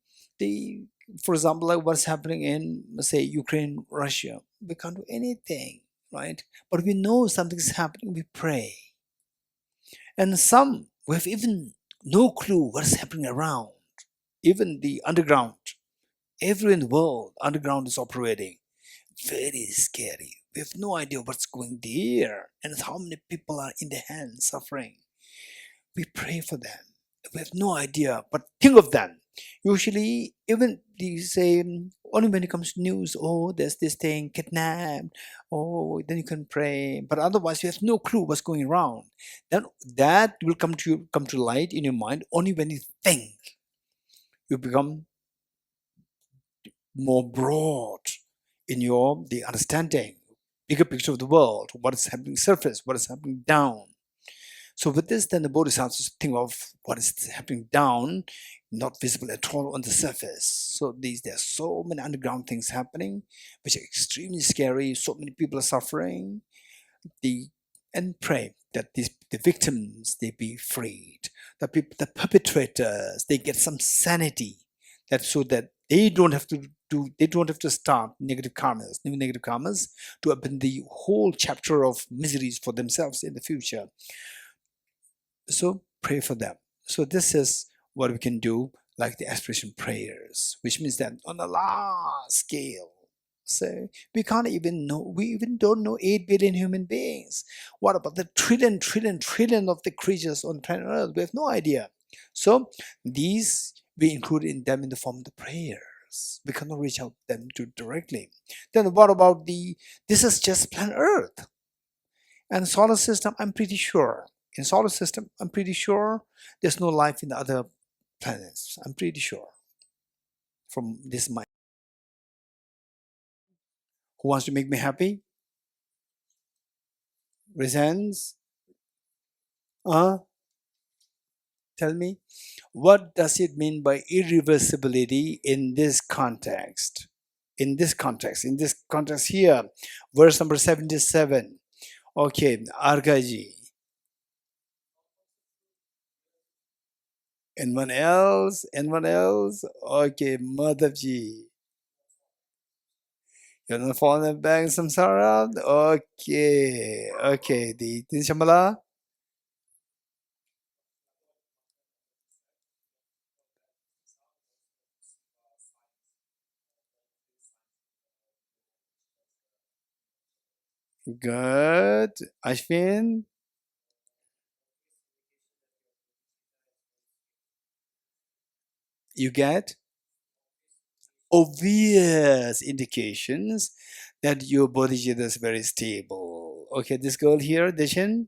for example, like what's happening in, say, Ukraine, Russia, we can't do anything, right? But we know something's happening, we pray. And some we have even no clue what's happening around, even the underground. Everywhere in the world, underground is operating. Very scary. We have no idea what's going there and how many people are in the hands suffering. We pray for them. We have no idea, but think of them. Usually, even these say, only when it comes to news, oh, there's this thing, kidnapped, oh, then you can pray. But otherwise, you have no clue what's going around. Then that will come to light in your mind only when you think. You become more broad in the understanding, bigger picture of the world, what is happening surface, what is happening down. So with this, then the bodhisattvas think of what is happening down, not visible at all on the surface. So there are so many underground things happening, which are extremely scary. So many people are suffering. And pray that the victims, they be freed. The perpetrators, they get some sanity, so that they don't have to start new negative karmas, to open the whole chapter of miseries for themselves in the future. So pray for them. So this is what we can do, like the aspiration prayers, which means that on a large scale. So we even don't know 8 billion human beings. What about the trillion of the creatures on planet Earth? We have no idea. So these we include them in the form of the prayers. We cannot reach out them to directly. Then what about this is just planet Earth. And solar system, I'm pretty sure. In solar system, I'm pretty sure there's no life in the other planets. I'm pretty sure. From this mind. Who wants to make me happy? Raise hands. Tell me, what does it mean by irreversibility in this context? In this context here, verse number 77. Okay, Argaji. Anyone else? Anyone else? Okay, Madhavji. You're not falling back in samsara? Okay, okay. The Shambhala? Good. Ashwin? You get obvious indications that your bodhicitta is very stable. Okay, this girl here, Dishin?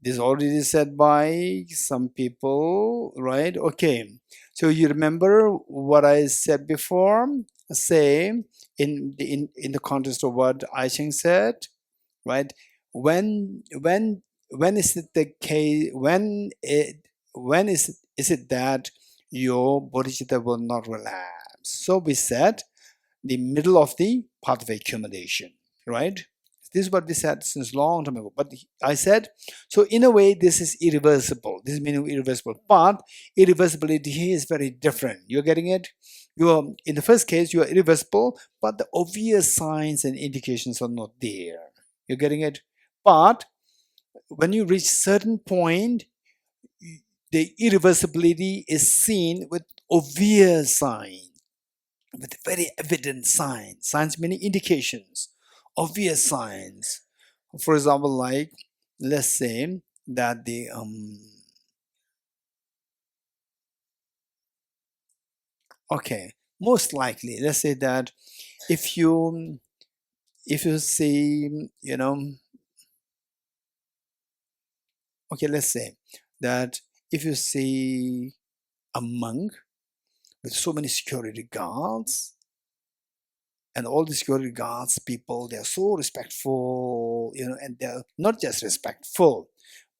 This already said by some people, right? Okay. So you remember what I said before? Say in the context of what I Ching said, right? When is it the case? When is it that your bodhicitta will not relapse? So we said the middle of the path of accumulation, right? This is what we said since long time ago. But I said, so in a way, this is irreversible. This is meaning irreversible. But irreversibility here is very different. You're getting it? You're in the first case, you are irreversible, but the obvious signs and indications are not there. You're getting it? But when you reach certain point, the irreversibility is seen with obvious signs, with very evident signs. Signs meaning indications, obvious signs. For example, like let's say that the okay, most likely, let's say that if you see, you know, okay, let's say that if you see a monk with so many security guards, and all the security guards people, they're so respectful, you know, and they're not just respectful,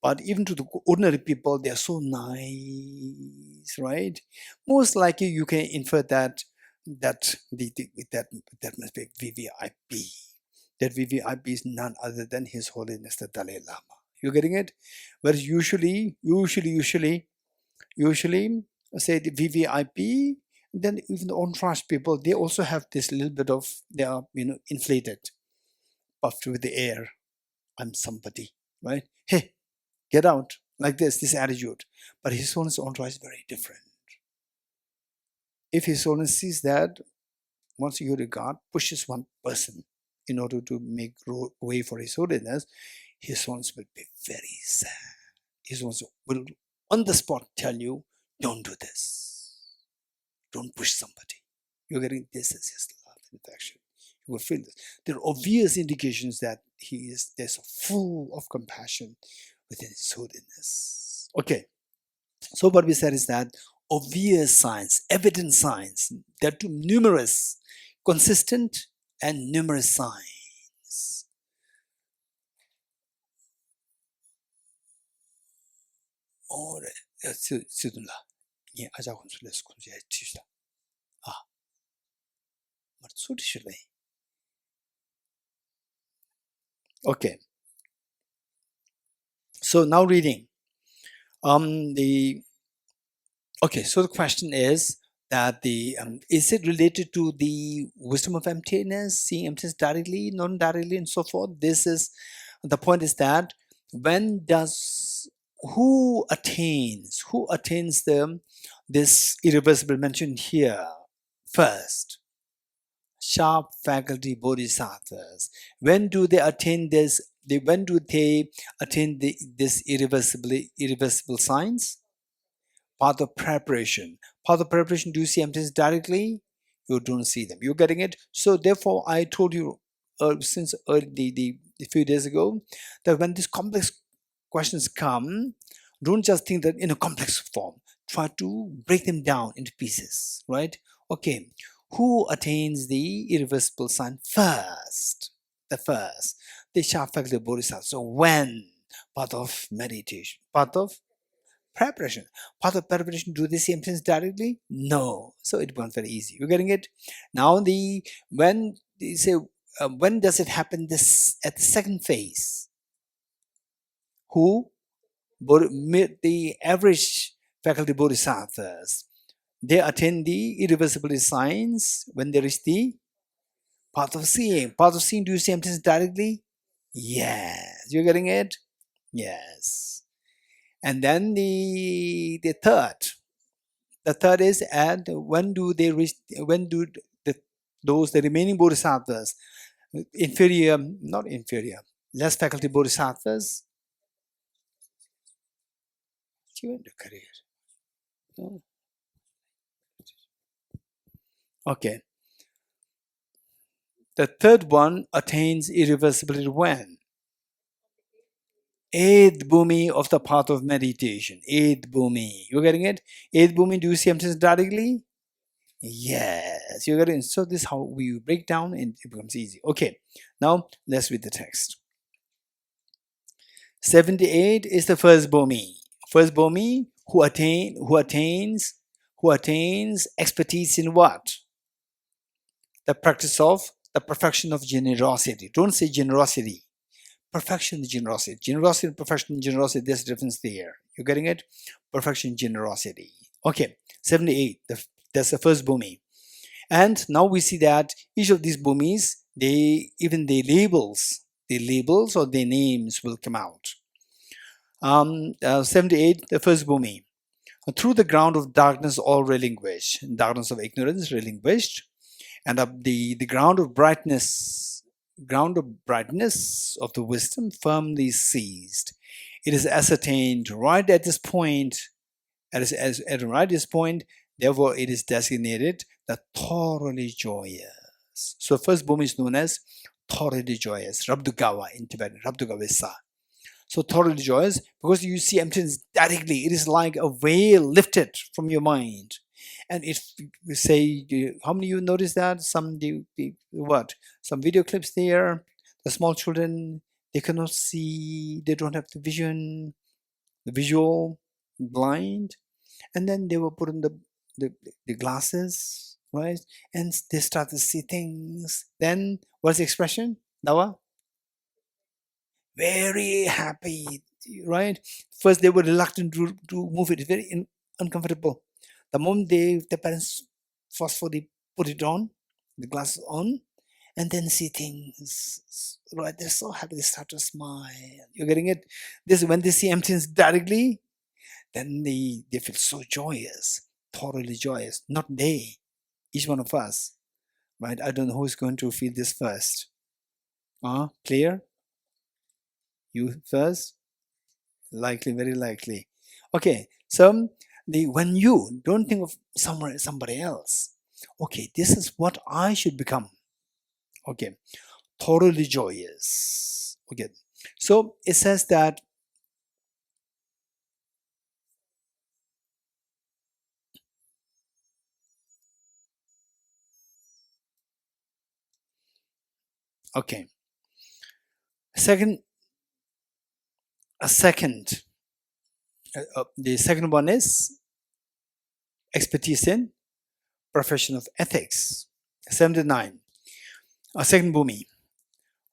but even to the ordinary people, they're so nice, right? Most likely you can infer that that must be VVIP. That VVIP is none other than His Holiness the Dalai Lama. You're getting it? Whereas usually say the VVIP, then even the entourage people, they also have this little bit of, they are, you know, inflated, puffed with the air. I'm somebody, right? Hey, get out, like this attitude. But His Holiness entourage is very different. If His Holiness sees that one security guard pushes one person in order to make way for His Holiness, His Holiness will be very sad. His Holiness will on the spot tell you, don't do this. Don't push somebody. You're getting this as His love and affection. You will feel this. There are obvious indications that there's full of compassion within His Holiness. Okay. So what we said is that obvious signs, evident signs, they're too numerous, consistent and numerous signs. Ore, sidunla. Ni aja konsules konsuya tishla. Ah, marsudishile. Okay. So now reading. Okay, so the question is that is it related to the wisdom of emptiness, seeing emptiness directly, non-directly, and so forth? This is the point, is that who attains this irreversible mentioned here first? Sharp faculty bodhisattvas. When do they attain this? When do they attain this irreversible signs? Path of preparation. Path of preparation, do you see emptiness directly? You don't see them. You're getting it? So therefore, I told you since a few days ago that when these complex questions come, don't just think that in a complex form. Try to break them down into pieces, right? Okay, who attains the irreversible sign first? The first. the sharp faculty of Bodhisattva. So when? Part of meditation, part of preparation. Part of preparation, do they see emptiness directly? No. So it becomes very easy. You're getting it? Now when they say, when does it happen this at the second phase? Who? The average faculty bodhisattvas, they attain the irreversibility signs when they reach the path of seeing. Path of seeing, do you see emptiness directly? Yes. You're getting it? Yes. And then the third is, and when do they reach, when do the remaining bodhisattvas, inferior, not inferior, less faculty bodhisattvas, okay, the third one attains irreversibility when? Eighth Bhumi of the path of meditation. Eighth Bhumi. You're getting it? Eighth Bhumi, do you see emptiness directly? Yes. You're getting it? So this is how we break down and it becomes easy. Okay. Now let's read the text. 78 is the first Bhumi. First Bhumi who attains expertise in what? The practice of the perfection of generosity. Don't say generosity. Perfection, generosity. Generosity and perfection, generosity, there's a difference there. You're getting it? Perfection, generosity. Okay, 78, that's the first Bhumi. And now we see that each of these Bhumis, their labels or their names will come out. 78, the first Bhumi. Through the ground of darkness all relinquished, darkness of ignorance relinquished, and the ground of brightness of the wisdom firmly seized. It is ascertained right at this point, therefore it is designated the thoroughly joyous. So first Bhumi is known as thoroughly joyous, Rabdugawa in Tibetan, Rabdugavesa. So thoroughly joyous because you see emptiness directly. It is like a veil lifted from your mind. And if you say, how many of you notice that? Some video clips there, the small children, they cannot see, they don't have the vision, the visual, blind. And then they were put in the glasses, right? And they start to see things. Then what's the expression? Dawa? Very happy, right? First they were reluctant to move it. It's very uncomfortable. The moment the parents forcefully put it on, the glasses on, and then see things, right? They're so happy, they start to smile. You're getting it? This, when they see emptiness directly, then they feel so joyous, thoroughly joyous. Not they, each one of us, right? I don't know who's going to feel this first. Clear? You first? Likely, very likely. Okay, so when you don't think of somebody else, okay, this is what I should become. Okay, thoroughly joyous. Okay, so it says that okay. The second one is expertise in profession of ethics. 79. Second Bhumi.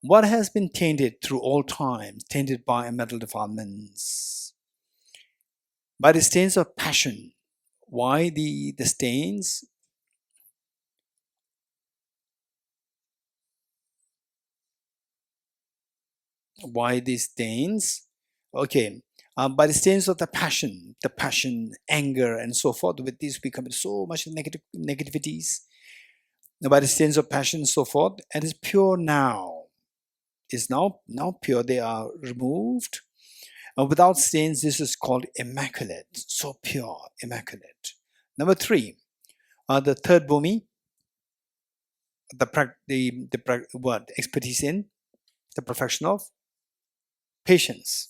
What has been tainted through all time, tainted by mental defilements, by the stains of passion. Why the stains? Why these stains? Okay, by the stains of the passion, anger, and so forth. With these, we commit so much negativities. By the stains of passion, and so forth, and is pure now. Is now pure. They are removed. Without stains, this is called immaculate. So pure, immaculate. Number 3, the third Bhumi. What expertise in the perfection of patience.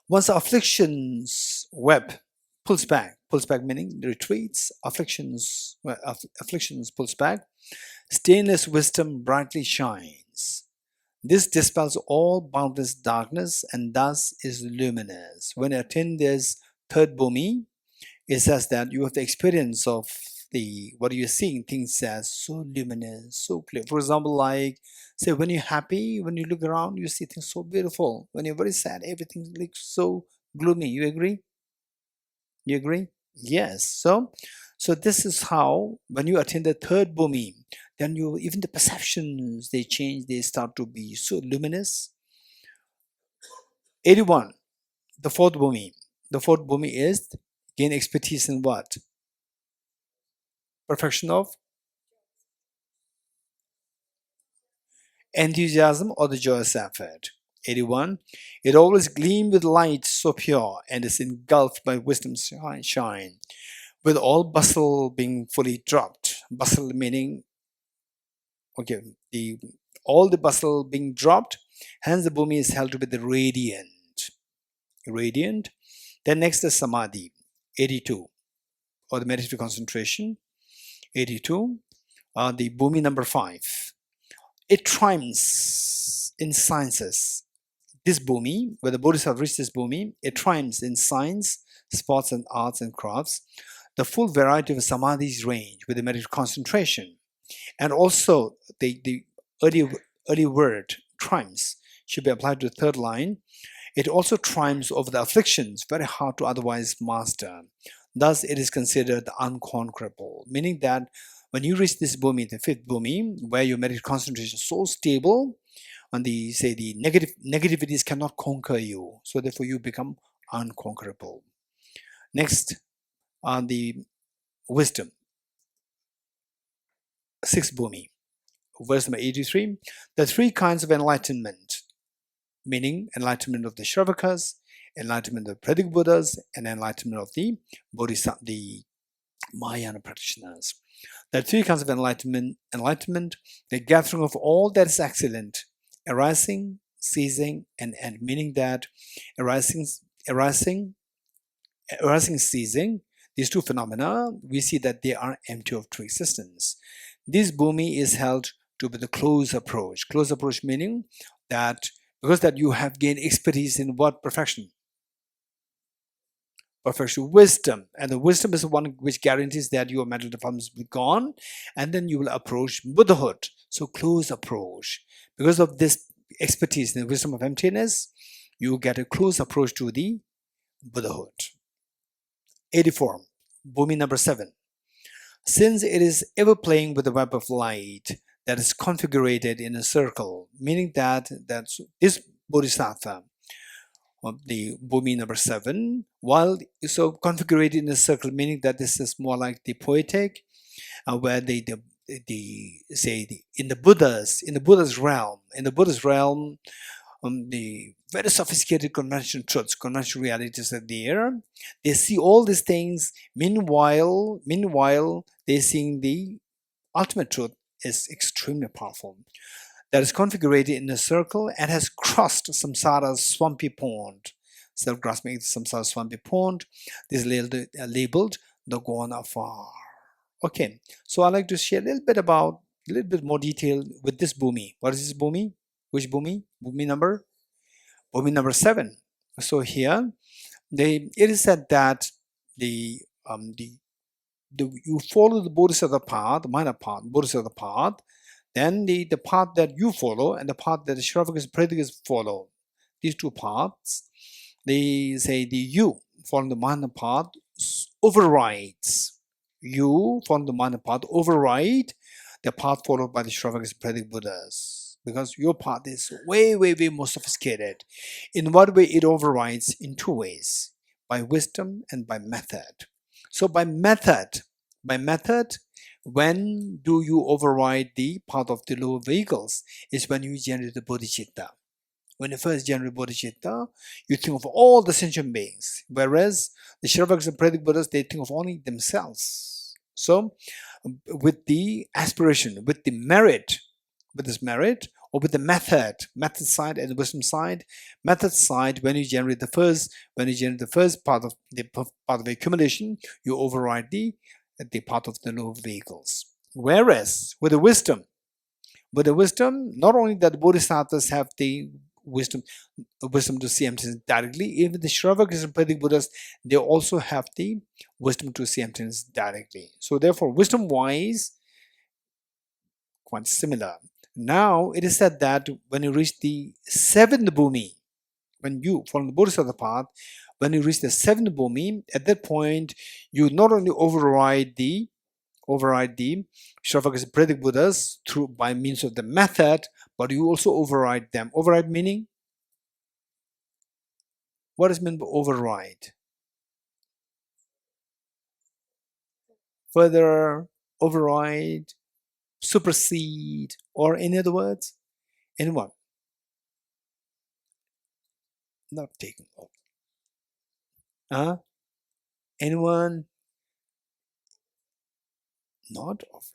Once afflictions web pulls back meaning retreats, afflictions pulls back, stainless wisdom brightly shines. This dispels all boundless darkness and thus is luminous. When you attend this third Bhumi, it says that you have the experience of what you're seeing, things as so luminous, so clear. For example, like say when you're happy, when you look around, you see things so beautiful. When you're very sad, everything looks so gloomy. You agree? You agree? Yes. So this is how when you attend the third Bhumi, then even the perceptions they change, they start to be so luminous. 81. The fourth Bhumi. The fourth Bhumi is gain expertise in what? Perfection of enthusiasm or the joyous effort. 81. It always gleams with light so pure and is engulfed by wisdom's shine, with all bustle being fully dropped. Bustle meaning, okay, all the bustle being dropped, hence the Bhumi is held to be the radiant. Radiant. Then next is Samadhi. 82. Or the meditative concentration. 82. The Bhumi number 5. It triumphs in sciences. This Bhumi, where the Buddhists have reached this Bhumi, it triumphs in science, sports and arts and crafts. The full variety of Samadhi's range with the meditative concentration. And also the early word, triumphs, should be applied to the third line. It also triumphs over the afflictions very hard to otherwise master. Thus, it is considered unconquerable, meaning that when you reach this Bhumi, the fifth Bhumi, where your meditative concentration is so stable, and the negativities cannot conquer you, so therefore you become unconquerable. Next, the wisdom. Sixth Bhumi, verse number 83. The three kinds of enlightenment, meaning enlightenment of the Shravakas, enlightenment of the Pradik Buddhas, and enlightenment of the Bodhisattva, the Mahayana practitioners. There are three kinds of enlightenment, the gathering of all that is excellent, arising, ceasing, and end, meaning that arising, ceasing, these two phenomena, we see that they are empty of true existence. This Bhumi is held to be the close approach. Close approach meaning that because that you have gained expertise in what perfection? Perfection, wisdom. And the wisdom is the one which guarantees that your mental defilements will be gone, and then you will approach Buddhahood. So close approach. Because of this expertise in the wisdom of emptiness, you get a close approach to the Buddhahood. 84. Bhumi number 7. Since it is ever playing with the web of light that is configured in a circle, meaning that this Bodhisattva, the Bhumi number 7, while so configured in a circle, meaning that this is more like the poetic, where in the Buddha's realm, the very sophisticated conventional truths, conventional realities are there. They see all these things. Meanwhile, they seeing the ultimate truth is extremely powerful. That is configured in a circle and has crossed samsara's swampy pond. Self-grasping samsara's swampy pond. This is labeled the gone afar. Okay, so I'd like to share a little bit more detail with this Bhumi. What is this Bhumi? Which Bhumi? Bhumi number 7. So here, it is said that you follow the Bodhisattva path, the minor path, Bodhisattva path. Then the path that you follow and the path that the Shravakas, Pratikas follow, these two paths, they say the you following the minor path overrides. You following the minor path override the path followed by the Shravakas, Pratik Buddhas, because your path is way more sophisticated. In what way it overrides? In two ways: by wisdom and by method. So by method, when do you override the path of the lower vehicles? Is when you generate the bodhicitta. When you first generate bodhicitta, you think of all the sentient beings, whereas the Shravakas and Pratik Buddhas, they think of only themselves. So with the aspiration, with this merit, or with the method side and the wisdom side, method side, when you generate the first part of the accumulation, you override the path of the lower vehicles. Whereas with the wisdom, But the wisdom, not only that the Bodhisattvas have the wisdom to see emptiness directly, even the Shravakas and Pratik Buddhas, they also have the wisdom to see emptiness directly. So therefore, wisdom-wise, quite similar. Now, it is said that when you reach the seventh Bhumi, when you follow the Bodhisattva path, when you reach the seventh Bhumi, at that point, you not only override the Shravakas and Pratik Buddhas through by means of the method, but you also override them. Override meaning? What is meant by override? Further, override, supersede, or in other words, anyone not taken over. Anyone not overtake.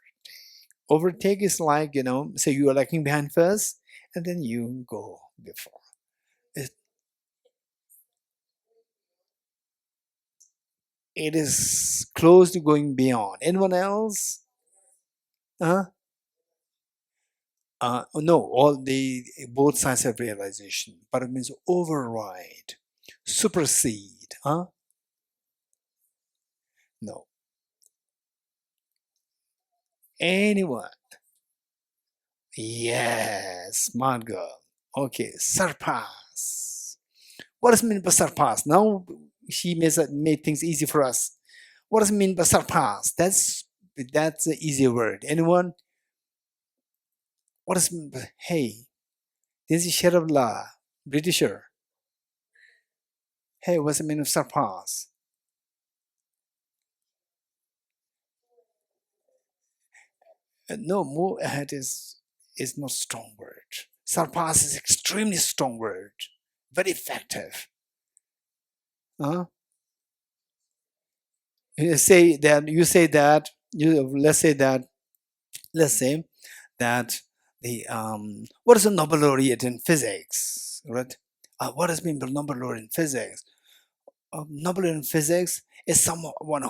Overtake is like, say you are lagging behind first, and then you go before. It is close to going beyond. Anyone else? No, both sides have realization, but it means override, supersede. No. Anyone? Yes, smart girl. Okay, surpass. What does it mean by surpass? Now she made things easy for us. What does it mean by surpass? That's an easier word. Anyone? What does it mean by, hey, this is Sharabla, Britisher. Hey, what's the meaning of surpass? No, move ahead is not strong word. Surpass is extremely strong word, very effective. Let's say that the what is a Nobel laureate in physics, right? What does mean by Nobel laureate in physics? Nobel laureate in physics is someone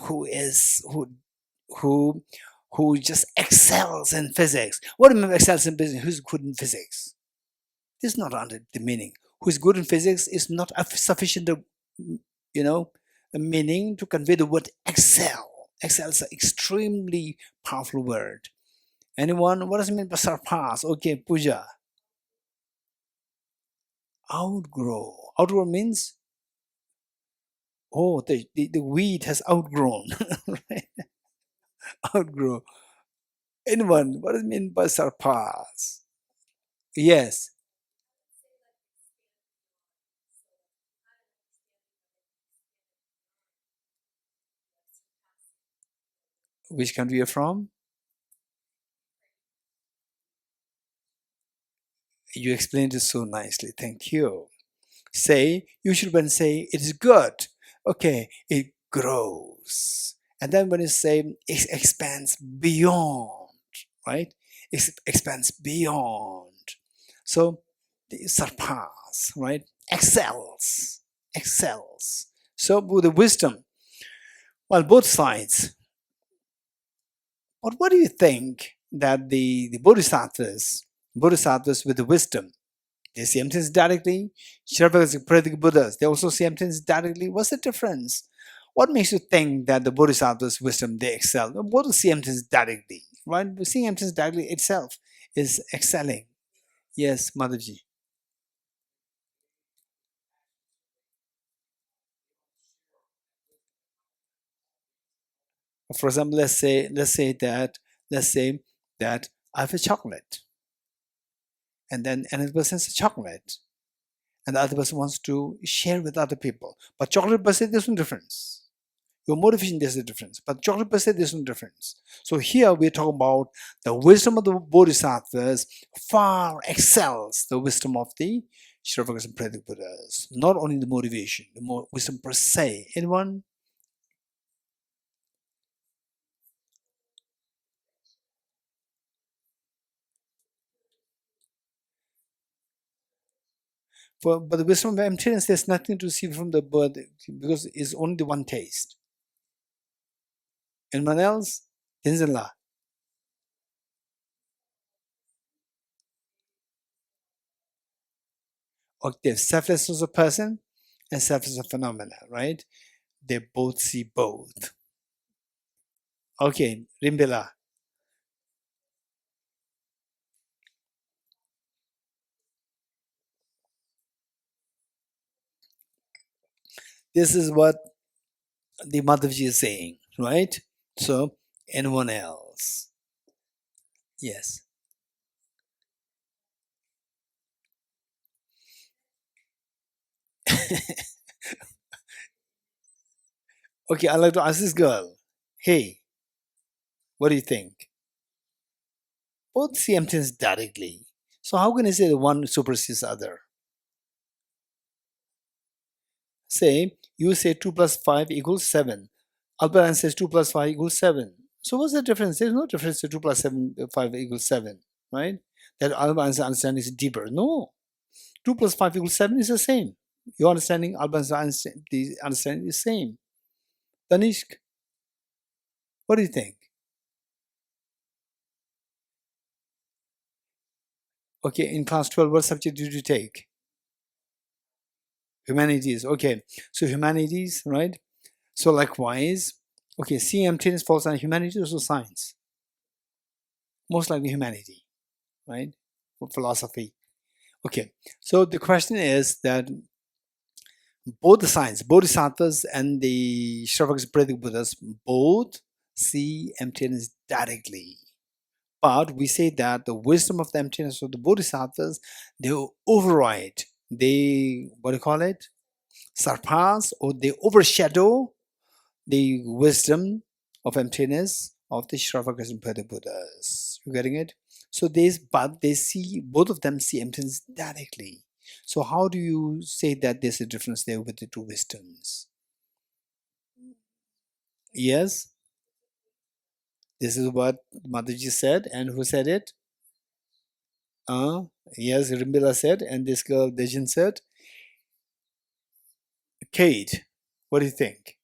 who just excels in physics. What do you mean excels in physics? Who's good in physics? This is not under the meaning. Who's good in physics is not sufficient, a meaning to convey the word excel. Excel is an extremely powerful word. Anyone? What does it mean by surpass? Okay, puja. Outgrow. Outgrow means, the weed has outgrown. Right? Outgrow. Anyone? What does it mean by surpass? Yes. Which country you're from? You explained it so nicely. Thank you. You should say it is good. Okay, it grows. And then when you say it expands beyond, right? It expands beyond. So the surpass, right? Excels. So with the wisdom, well, both sides. But what do you think that the bodhisattvas with the wisdom, they see emptiness directly? Sherpas and Pratik Buddhas, they also see emptiness directly. What's the difference? What makes you think that the bodhisattvas' wisdom, they excel? Both see emptiness directly, right? Seeing emptiness directly itself is excelling. Yes, Madhavji. For example, let's say that I have a chocolate, and then another person has a chocolate, and the other person wants to share with other people. But chocolate per se, there's no difference. Your motivation, there's a difference. But chocolate per se, there's no difference. So here we're talking about the wisdom of the bodhisattvas far excels the wisdom of the Shravakas and Pratik Buddhas. Not only the motivation, the wisdom per se. Anyone? But the wisdom of emptiness, there's nothing to see from the bird because it's only the one taste. Anyone else? Tinzala. Okay, selflessness of person and selflessness of phenomena, right? They both see both. Okay, Rimbila. This is what the Madhavji is saying, right? So, anyone else? Yes. Okay, I'd like to ask this girl. Hey, what do you think? Both see emptiness directly. So how can I say the one supersedes the other? Say, you say 2 plus 5 equals 7. Albert Einstein says 2 plus 5 equals 7. So what's the difference? There's no difference to 2 plus 7, 5 equals 7, right? That Albert Einstein understanding is deeper. No. 2 plus 5 equals 7 is the same. Your understanding, Albert Einstein, the understanding is the same. Tanishk, what do you think? Okay, in class 12, what subject did you take? Humanities. Okay, so humanities, right? So likewise, okay, seeing emptiness falls on humanities or science? Most likely humanity, right? Or philosophy. Okay, so the question is that both the science, bodhisattvas and the Shravaka Buddhas, both see emptiness directly. But we say that the wisdom of the emptiness of the bodhisattvas, they override, they, what do you call it? Surpass or they overshadow the wisdom of emptiness of the Shravaka Buddhas. You getting it? So but they see, both of them see emptiness directly. So how do you say that there's a difference there with the two wisdoms? Yes, this is what Mataji said, and who said it? Uh, yes, Rimbila said, and this girl Dejin said. Kate, what do you think?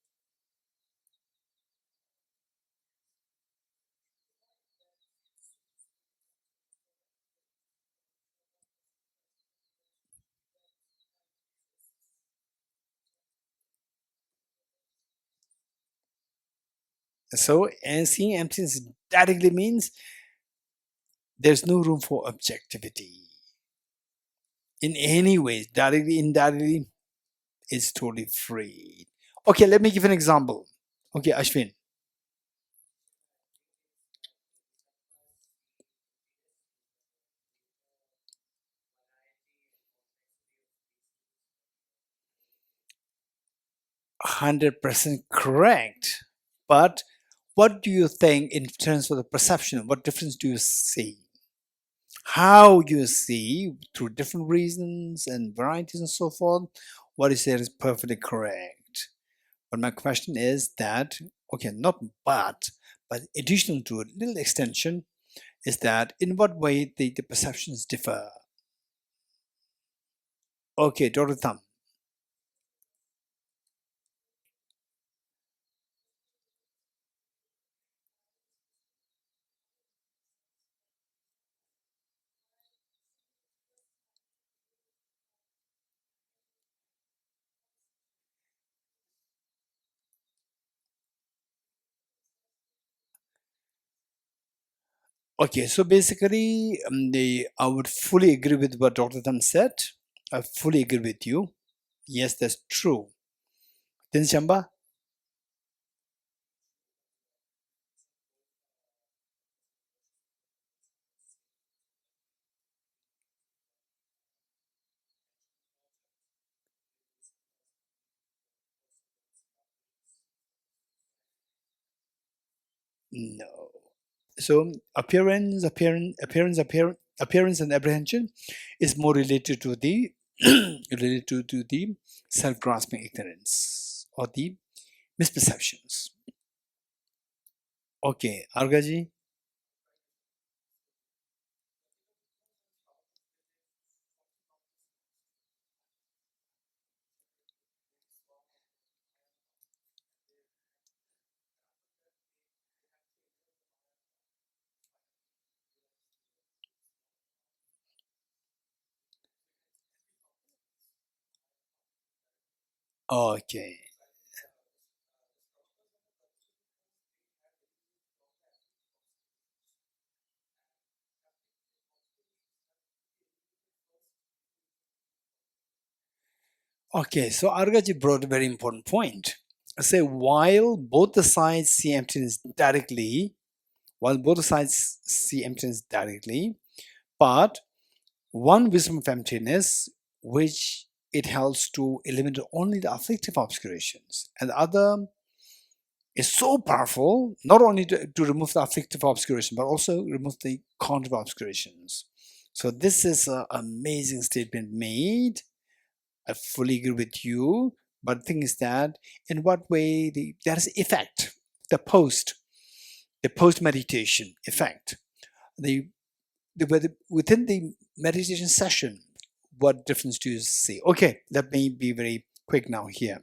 So, and seeing emptiness directly means there's no room for objectivity in any way, directly, indirectly, it's totally free. Okay, let me give an example. Okay, Ashwin, 100% correct. But what do you think in terms of the perception? What difference do you see? How you see through different reasons and varieties and so forth, what is there is perfectly correct. But my question is that, okay, not but additional to a little extension is that in what way the perceptions differ? Okay, Dr. Thumb. Okay, so basically, I would fully agree with what Dr. Thumb said. I fully agree with you. Yes, that's true. Then Chamba? No. So appearance and apprehension is more related to the related to the self-grasping ignorance or the misperceptions. Okay, Argaji. Okay. Okay, so Argaji brought a very important point. Say, while both the sides see emptiness directly, but one wisdom of emptiness, which it helps to eliminate only the afflictive obscurations, and the other is so powerful, not only to remove the afflictive obscuration, but also remove the cognitive obscurations. So this is an amazing statement made. I fully agree with you. But the thing is that in what way there is effect, the post meditation effect, the, within the meditation session, what difference do you see? Okay, let me be very quick now here.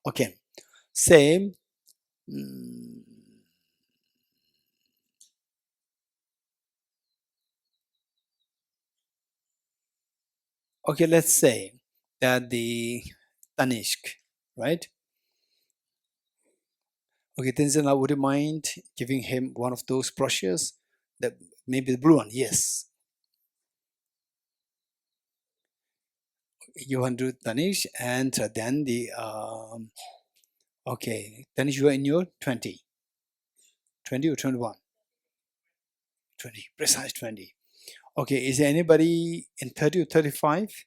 Okay, say, okay, let's say that the Tanishk, right? Okay, Tenzin, would you mind giving him one of those brushes? That maybe the blue one, yes. You want to do Tanish, and then the okay, Tanish, you are in your 20 or 21? 20, precise 20. Okay, is there anybody in 30 or 35?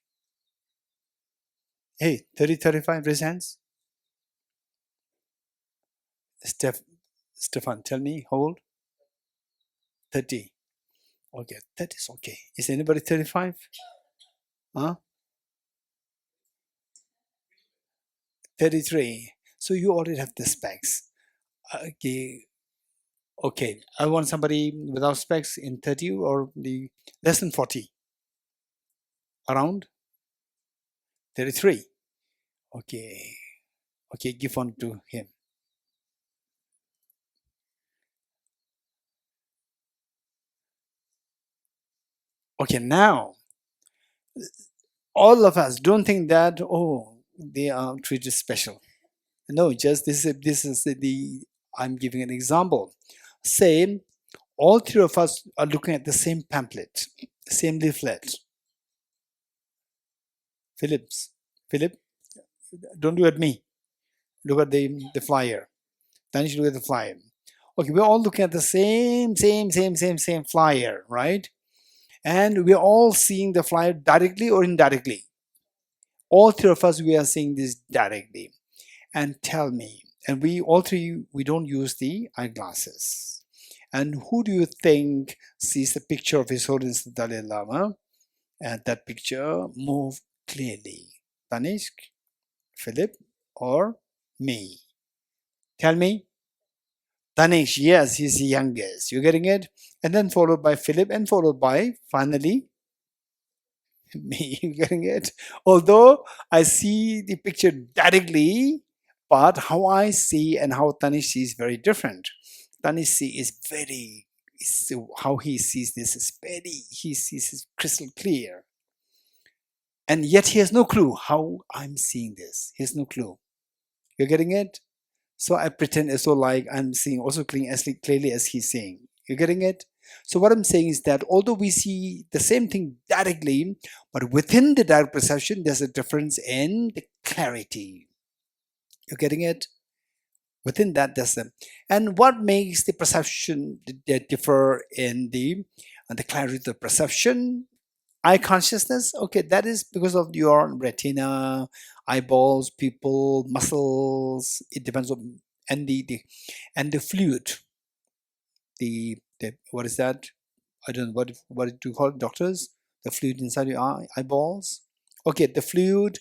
Hey, 30, 35, raise hands. Stefan, tell me, how old? 30. Okay, that is okay. Is anybody 35? Huh? 33. So you already have the specs. Okay. Okay. I want somebody without specs in 30 or the less than 40. Around 33. Okay. Okay, give one to him. Okay, now all of us don't think that, oh, they are treated special. No, just this is the I'm giving an example. Say all three of us are looking at the same pamphlet, same leaflet. Philip, don't look at me. Look at the flyer. Then you should look at the flyer. Okay, we're all looking at the same flyer, right? And we're all seeing the flyer directly or indirectly. All three of us, we are seeing this directly. And tell me, and we all three, we don't use the eyeglasses. And who do you think sees the picture of His Holiness the Dalai Lama? And that picture move clearly. Tanishk, Philip, or me? Tell me. Tanish, yes, he's the youngest. You're getting it? And then followed by Philip, and followed by, finally, me. You getting it? Although I see the picture directly, but how I see and how Tanish sees very different. Tanish see is very, how he sees this is very, he sees it crystal clear. And yet he has no clue how I'm seeing this. He has no clue. You're getting it? So I pretend as though like I'm seeing also clearly as he's seeing. You're getting it? So what I'm saying is that although we see the same thing directly, but within the direct perception, there's a difference in the clarity. You're getting it? Within that, there's a, and what makes the perception differ in the clarity of the perception? Eye consciousness, okay, that is because of your retina, eyeballs, pupil, muscles. It depends on, and the fluid, the what is that? I don't know what do you call it, doctors? The fluid inside your eyeballs. Okay, the fluid.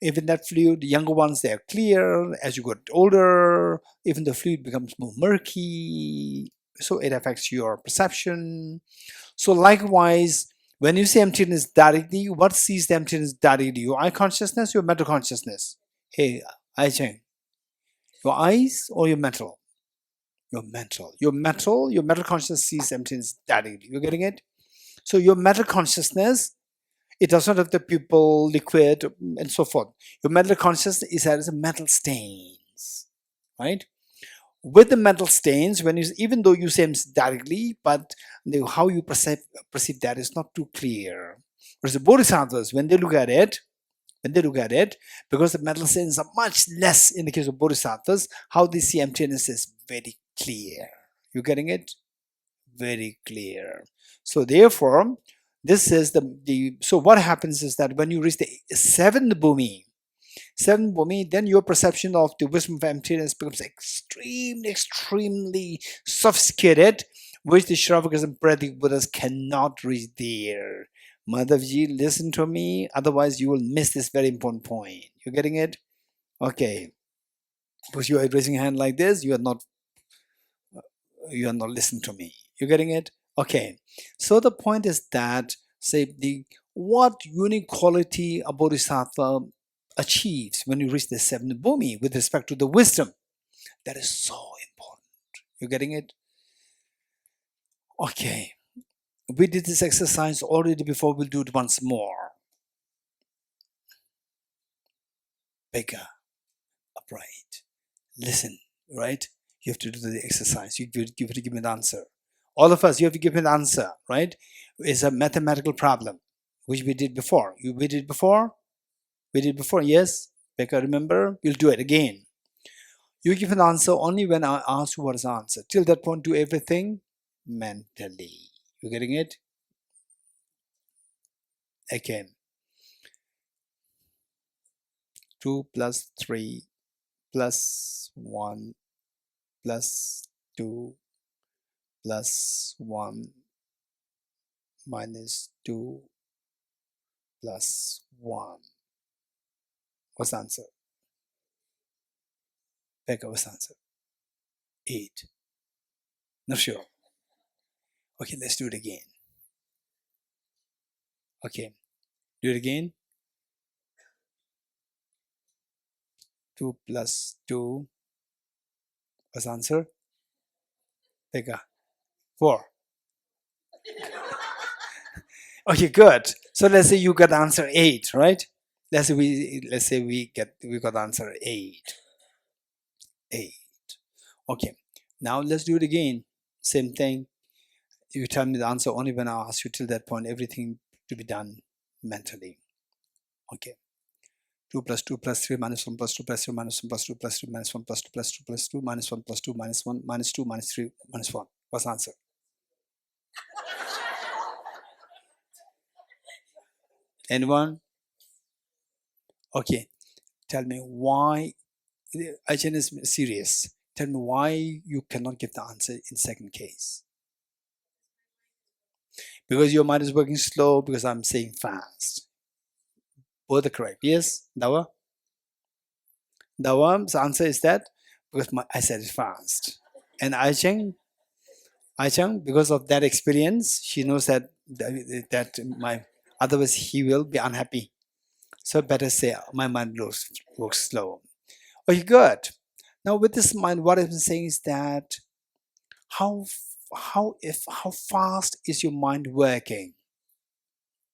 Even that fluid, the younger ones, they are clear. As you get older, even the fluid becomes more murky. So it affects your perception. So likewise, when you see emptiness directly, what sees the emptiness directly? Your eye consciousness, your mental consciousness? Hey, I Cheng, your eyes or your mental? Your mental. Your mental consciousness sees emptiness directly. You're getting it? So your mental consciousness It does not have the pupil, liquid, and so forth. Your mental consciousness is as a mental stains, right? With the mental stains, when you, even though you say them directly, but how you perceive that is not too clear. Whereas the bodhisattvas, when they look at it, because the mental stains are much less in the case of bodhisattvas, how they see emptiness is very clear. You getting it? Very clear. So therefore, this is so what happens is that when you reach the seventh Bhumi, then your perception of the wisdom of emptiness becomes extremely sophisticated, which the Shravakas and Pratik Buddhas cannot reach there. Madhavji, listen to me, otherwise you will miss this very important point. You getting it? Okay. Because you are raising your hand like this, you are not listening to me. You getting it? Okay. So the point is that, say, what unique quality a bodhisattva achieves when you reach the seventh Bhumi with respect to the wisdom, that is so important. You getting it? Okay. We did this exercise already before. We'll do it once more. Bigger, upright, listen, right? You have to do the exercise. You have to give me the answer. All of us, you have to give me the answer, right? It's a mathematical problem, which we did before. We did before? We did before, yes? Becca, remember? We'll do it again. You give an answer only when I ask you what is the answer. Till that point, do everything mentally. You getting it? Again. 2 plus 3 plus 1 plus 2 plus 1 minus 2 plus 1. What's the answer? Becca, what's the answer? 8. Not sure. Okay, let's do it again. Okay, do it again. 2 plus 2. What's the answer? Becca, 4. Okay, good. So let's say you got answer 8, right? Let's say we got answer 8. 8. Okay. Now let's do it again. Same thing. You tell me the answer only when I ask you. Till that point, everything to be done mentally. Okay. 2 plus 2 plus 3 minus 1 plus 2 plus 3 minus 1 plus 2 plus 2 minus 1 plus 2 plus 2 plus 2 minus 1 plus 2 minus 1 minus 2 minus 3 minus 1. What's the answer? Anyone? Okay. Tell me why. Ajahn is serious. Tell me why you cannot give the answer in second case. Because your mind is working slow, because I'm saying fast. Both are correct. Yes, Dawa? Dawa's answer is that because I said it fast. And Aicheng, because of that experience, she knows that otherwise he will be unhappy. So better say my mind works slow. Okay, good. Now with this mind, what I've been saying is that how fast is your mind working?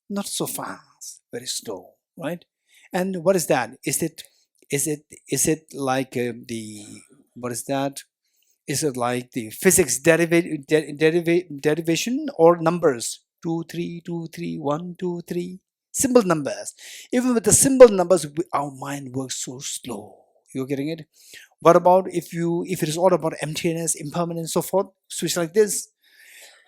Not so fast, very slow, right? And what is that? Is it like what is that? Is it like the physics derivation or numbers? 2, 3, 2, 3, 1, 2, 3. Simple numbers. Even with the simple numbers, our mind works so slow. You're getting it? What about if it is all about emptiness, impermanence, so forth? Switch like this.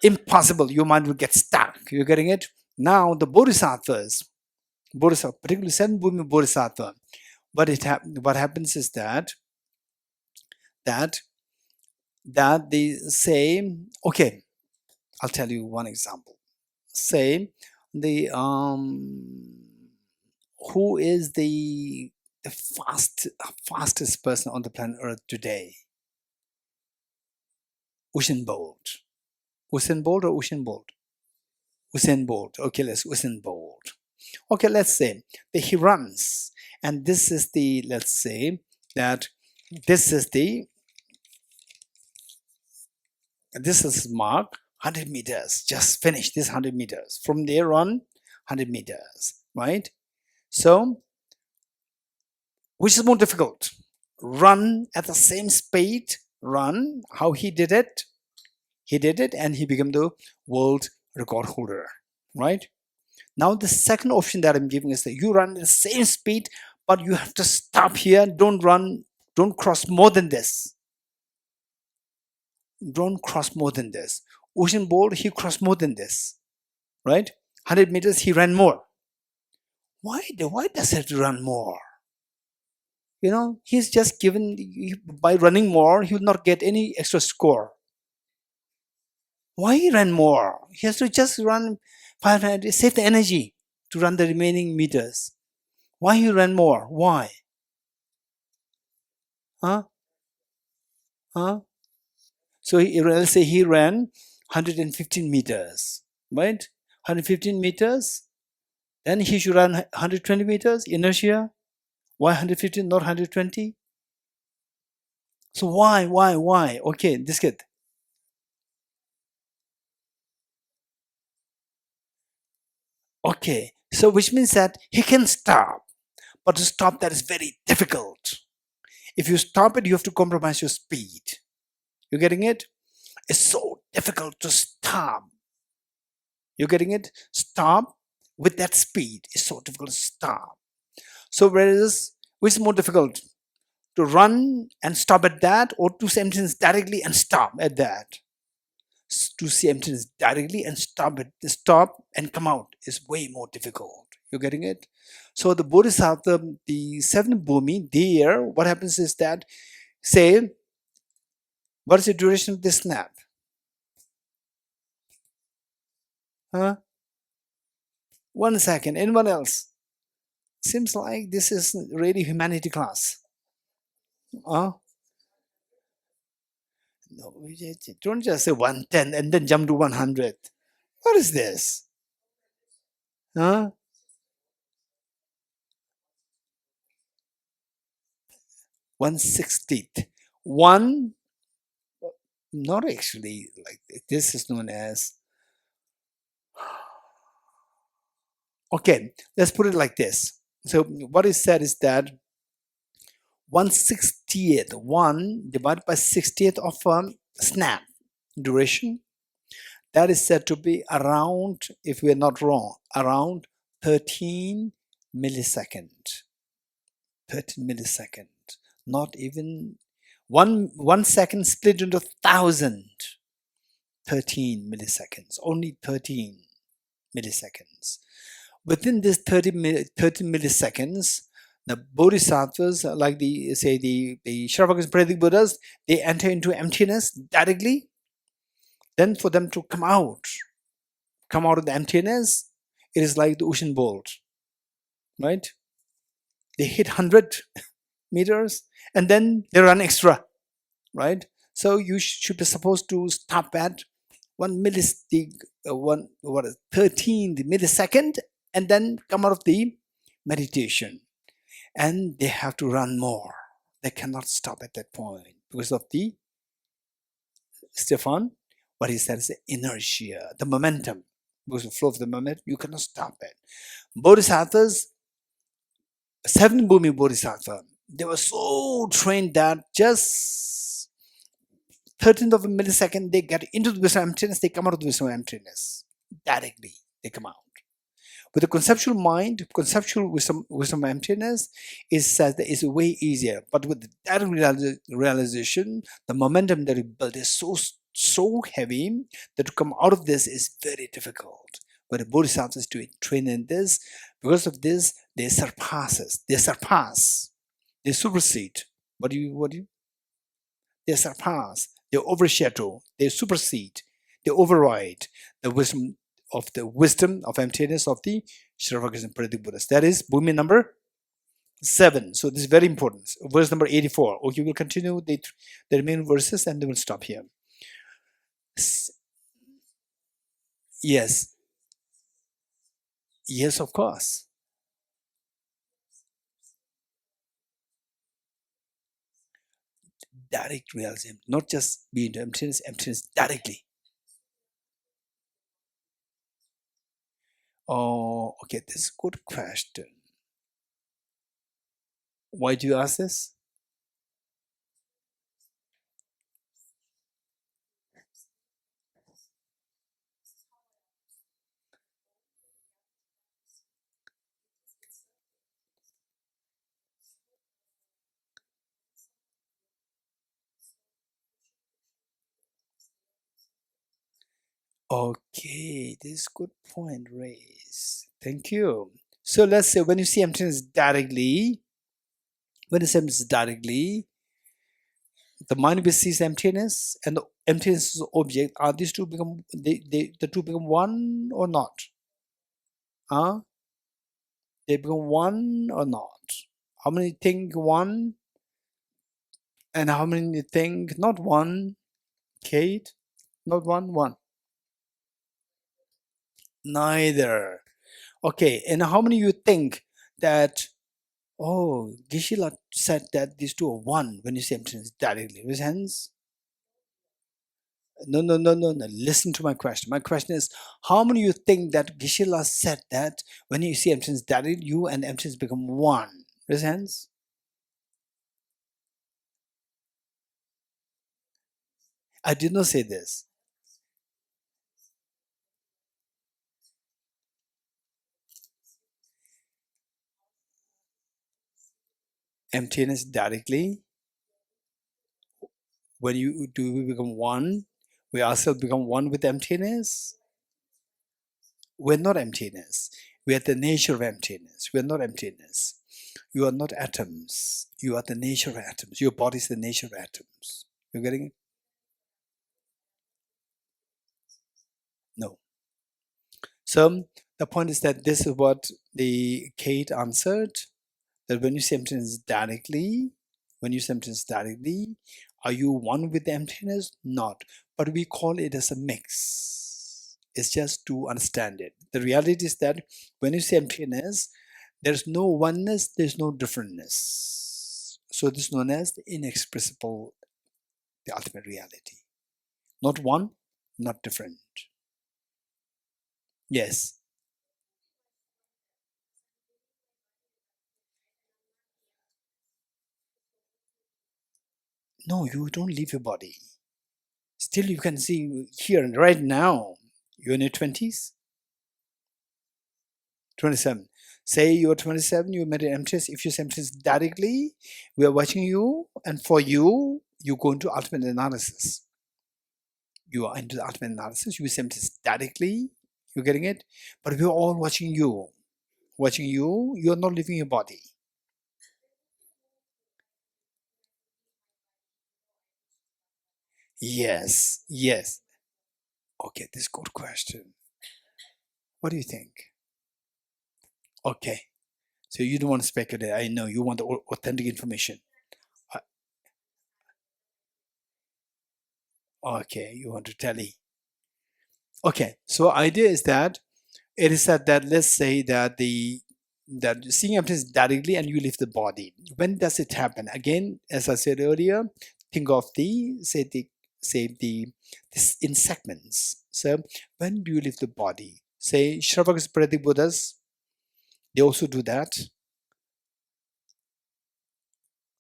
Impossible. Your mind will get stuck. You're getting it? Now the bodhisattvas, particularly seven Bhumi bodhisattva, what happens is that they say, okay, I'll tell you one example. Say the who is the fastest person on the planet Earth today? Usain Bolt. Usain Bolt or Usain Bolt? Usain Bolt. Okay, Usain Bolt. Okay, let's say that he runs, and this is let's say that this is mark 100 meters. Just finish this 100 meters. From there on, 100 meters, right? So, which is more difficult? Run at the same speed, run, how he did it. He did it and he became the world record holder, right? Now the second option that I'm giving is that you run at the same speed, but you have to stop here. Don't run, don't cross more than this. Don't cross more than this. Usain Bolt, he crossed more than this, right? 100 meters, he ran more. Why does he have to run more? You know, he's just given, by running more, he will not get any extra score. Why he ran more? He has to just run 500, save the energy to run the remaining meters. Why he ran more? Why? Huh? Huh? So let's say he ran 115 meters, right? 115 meters. Then he should run 120 meters, inertia. Why 115, not 120? So why? Okay, this kid. Okay, so which means that he can stop, but to stop that is very difficult. If you stop it, you have to compromise your speed. You getting it? It's so difficult to stop. You getting it? Stop with that speed. It's so difficult to stop. So whereas, which is more difficult? To run and stop at that, or to see emptiness directly and stop at that? To see emptiness directly and stop and come out is way more difficult. You getting it? So the Bodhisattva, the seven Bhumi, there, what happens is that, say, what is the duration of this snap? Huh? 1 second. Anyone else? Seems like this is really humanity class. No, don't just say 110 and then jump to 100. What is this? Huh? 1/60th. One, not actually, like this is known as, okay, let's put it like this. So what is said is that 1/60th, 1 divided by 60th of a snap duration, that is said to be around, if we're not wrong, around 13 milliseconds. 13 milliseconds. Not even one second split into 1,000. 13 milliseconds. Only 13 milliseconds. Within this 13 milliseconds, the bodhisattvas, like the Shravakas Pradik Buddhas, they enter into emptiness directly. Then for them to come out of the emptiness, it is like the Usain Bolt, right? They hit 100 meters and then they run extra, right? So you should be supposed to stop at 13 millisecond and then come out of the meditation. And they have to run more. They cannot stop at that point because of the, Stefan, what he said is the inertia, the momentum. Because of the flow of the momentum, you cannot stop it. Bodhisattvas, 7 Bhumi Bodhisattva, they were so trained that just 13th of a millisecond, they get into the wisdom emptiness, they come out of the wisdom emptiness. Directly, they come out. With the conceptual mind, conceptual wisdom emptiness is way easier. But with the direct realization, the momentum that you build is so heavy that to come out of this is very difficult. But the bodhisattvas to train in this, because of this, they surpass, they supersede. They surpass, they overshadow, they supersede, they override the wisdom of emptiness of the Shravakas and Pradik Buddhas. That is Bhumi number 7. So this is very important. Verse number 84. Okay, we'll continue the remaining verses and then we'll stop here. Yes. Yes, of course. Direct realization, not just be into emptiness directly. Oh, okay, this is a good question. Why do you ask this? Okay, this is a good point raised. Thank you. So let's say when you see emptiness directly, the mind which sees emptiness and the emptiness is the object, are these two become the two become one or not? Huh? They become one or not? How many think one and how many think not one? Kate? Not one? One. Neither. Okay, and how many you think that, oh, Geshe said that these two are one when you say emptiness directly? Raise hands. No. Listen to my question. My question is, how many you think that Geshe said that when you see emptiness directly, you and emptiness become one? Raise hands. I did not say this. Emptiness directly, when you do we become one, we ourselves become one with emptiness. We're not emptiness. We are the nature of emptiness. We are not emptiness. You are not atoms. You are the nature of atoms. Your body is the nature of atoms. You're getting it? No. So the point is that this is what the Kate answered, that when you say emptiness directly, are you one with the emptiness? Not. But we call it as a mix. It's just to understand it. The reality is that when you say emptiness, there's no oneness, there's no differentness. So this is known as the inexpressible, the ultimate reality. Not one, not different. Yes. No, you don't leave your body. Still you can see here right now, you're in your 20s, 27. Say you're 27, you made an emptiness. If you say emptiness directly, we are watching you, and for you, you go into ultimate analysis. You are into the ultimate analysis, you say emptiness directly, you're getting it? But we're all watching you. Watching you, you're not leaving your body. Yes, yes. Okay, this is a good question. What do you think? Okay, so you don't want to speculate. I know you want the authentic information. Uh, Okay, you want to tally. Okay, so idea is that it is said that let's say that that seeing emptiness directly and you leave the body. When does it happen? Again, as I said earlier, think of this in segments. So when do you leave the body? Say Shravakas Prati Buddhas, they also do that.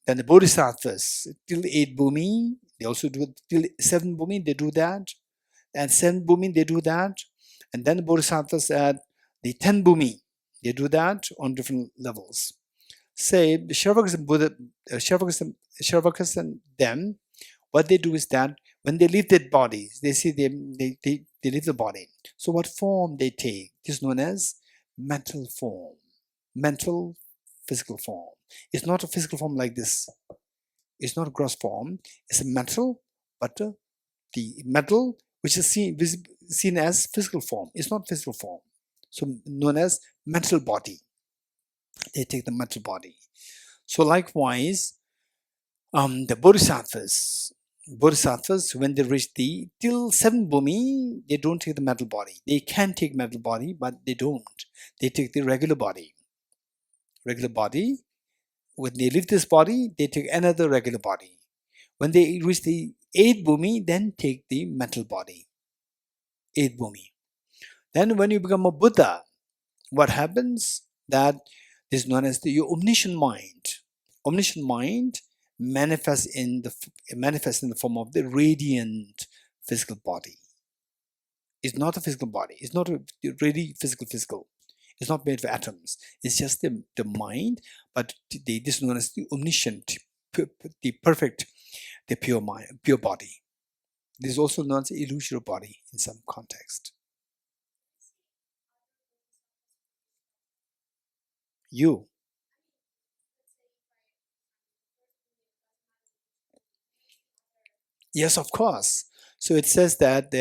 Then the Bodhisattvas, till 8 Bhumi, they also do it. Till 7 Bhumi, they do that. And 7 Bhumi, they do that. And then the Bodhisattvas at the 10 Bhumi, they do that on different levels. Say the Shravakas and Buddha, Shravakas and them, what they do is that when they leave their bodies, they see they leave the body. So what form they take is known as mental form, mental physical form. It's not a physical form like this. It's not a gross form. It's a mental, but the metal which is seen as physical form. It's not physical form. So known as mental body. They take the mental body. So likewise, the bodhisattvas, when they reach the till 7 Bhumi, they don't take the mental body. They can take mental body, but they don't. They take the regular body. Regular body. When they leave this body, they take another regular body. When they reach the 8th Bhumi, then take the mental body. 8th Bhumi. Then when you become a Buddha, what happens that is known as the omniscient mind. Omniscient mind manifests in the form of the radiant physical body. It's not a physical body. It's not a really physical. It's not made of atoms. It's just the mind, but this is known as the omniscient, the perfect, the pure mind, pure body. This is also known as the illusory body in some context. You. Yes, of course. So it says that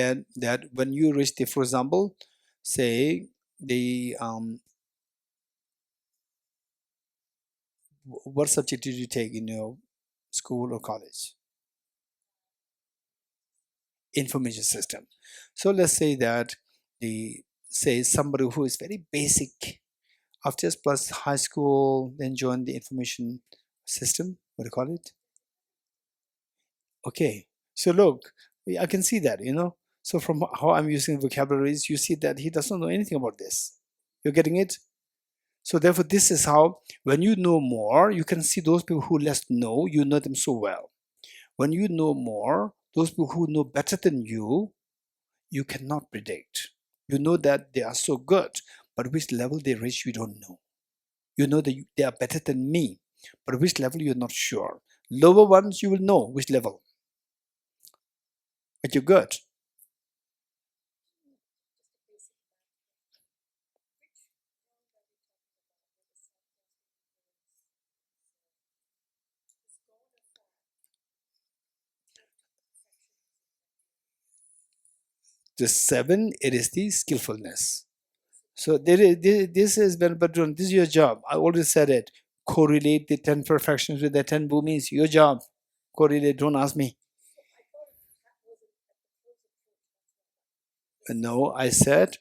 when you reach the, for example, say the what subject did you take in your school or college? Information system. So let's say that somebody who is very basic, after just plus high school, then join the information system. What do you call it? Okay. So look, I can see that, So from how I'm using vocabularies, you see that he doesn't know anything about this. You're getting it? So therefore, this is how, when you know more, you can see those people who less know, you know them so well. When you know more, those people who know better than you cannot predict. You know that they are so good, but which level they reach, you don't know. You know that they are better than me, but which level you're not sure. Lower ones, you will know which level, but you're good. The 7, it is the skillfulness. So this is this is your job. I already said it. Correlate the 10 perfections with the 10 Bhumis. Your job. Correlate. Don't ask me. No, I said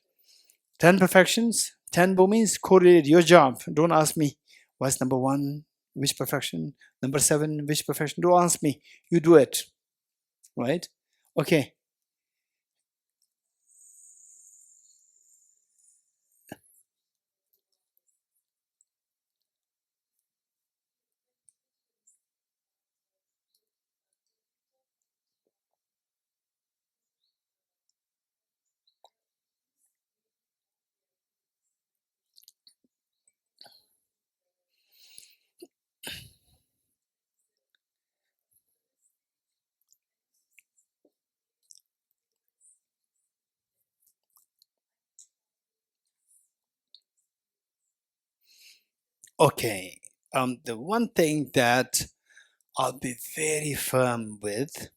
10 perfections, 10 Bhumis. Correlate. Your job. Don't ask me. What's number 1? Which perfection? Number 7? Which perfection? Don't ask me. You do it. Right? Okay. Okay. The one thing that I'll be very firm with,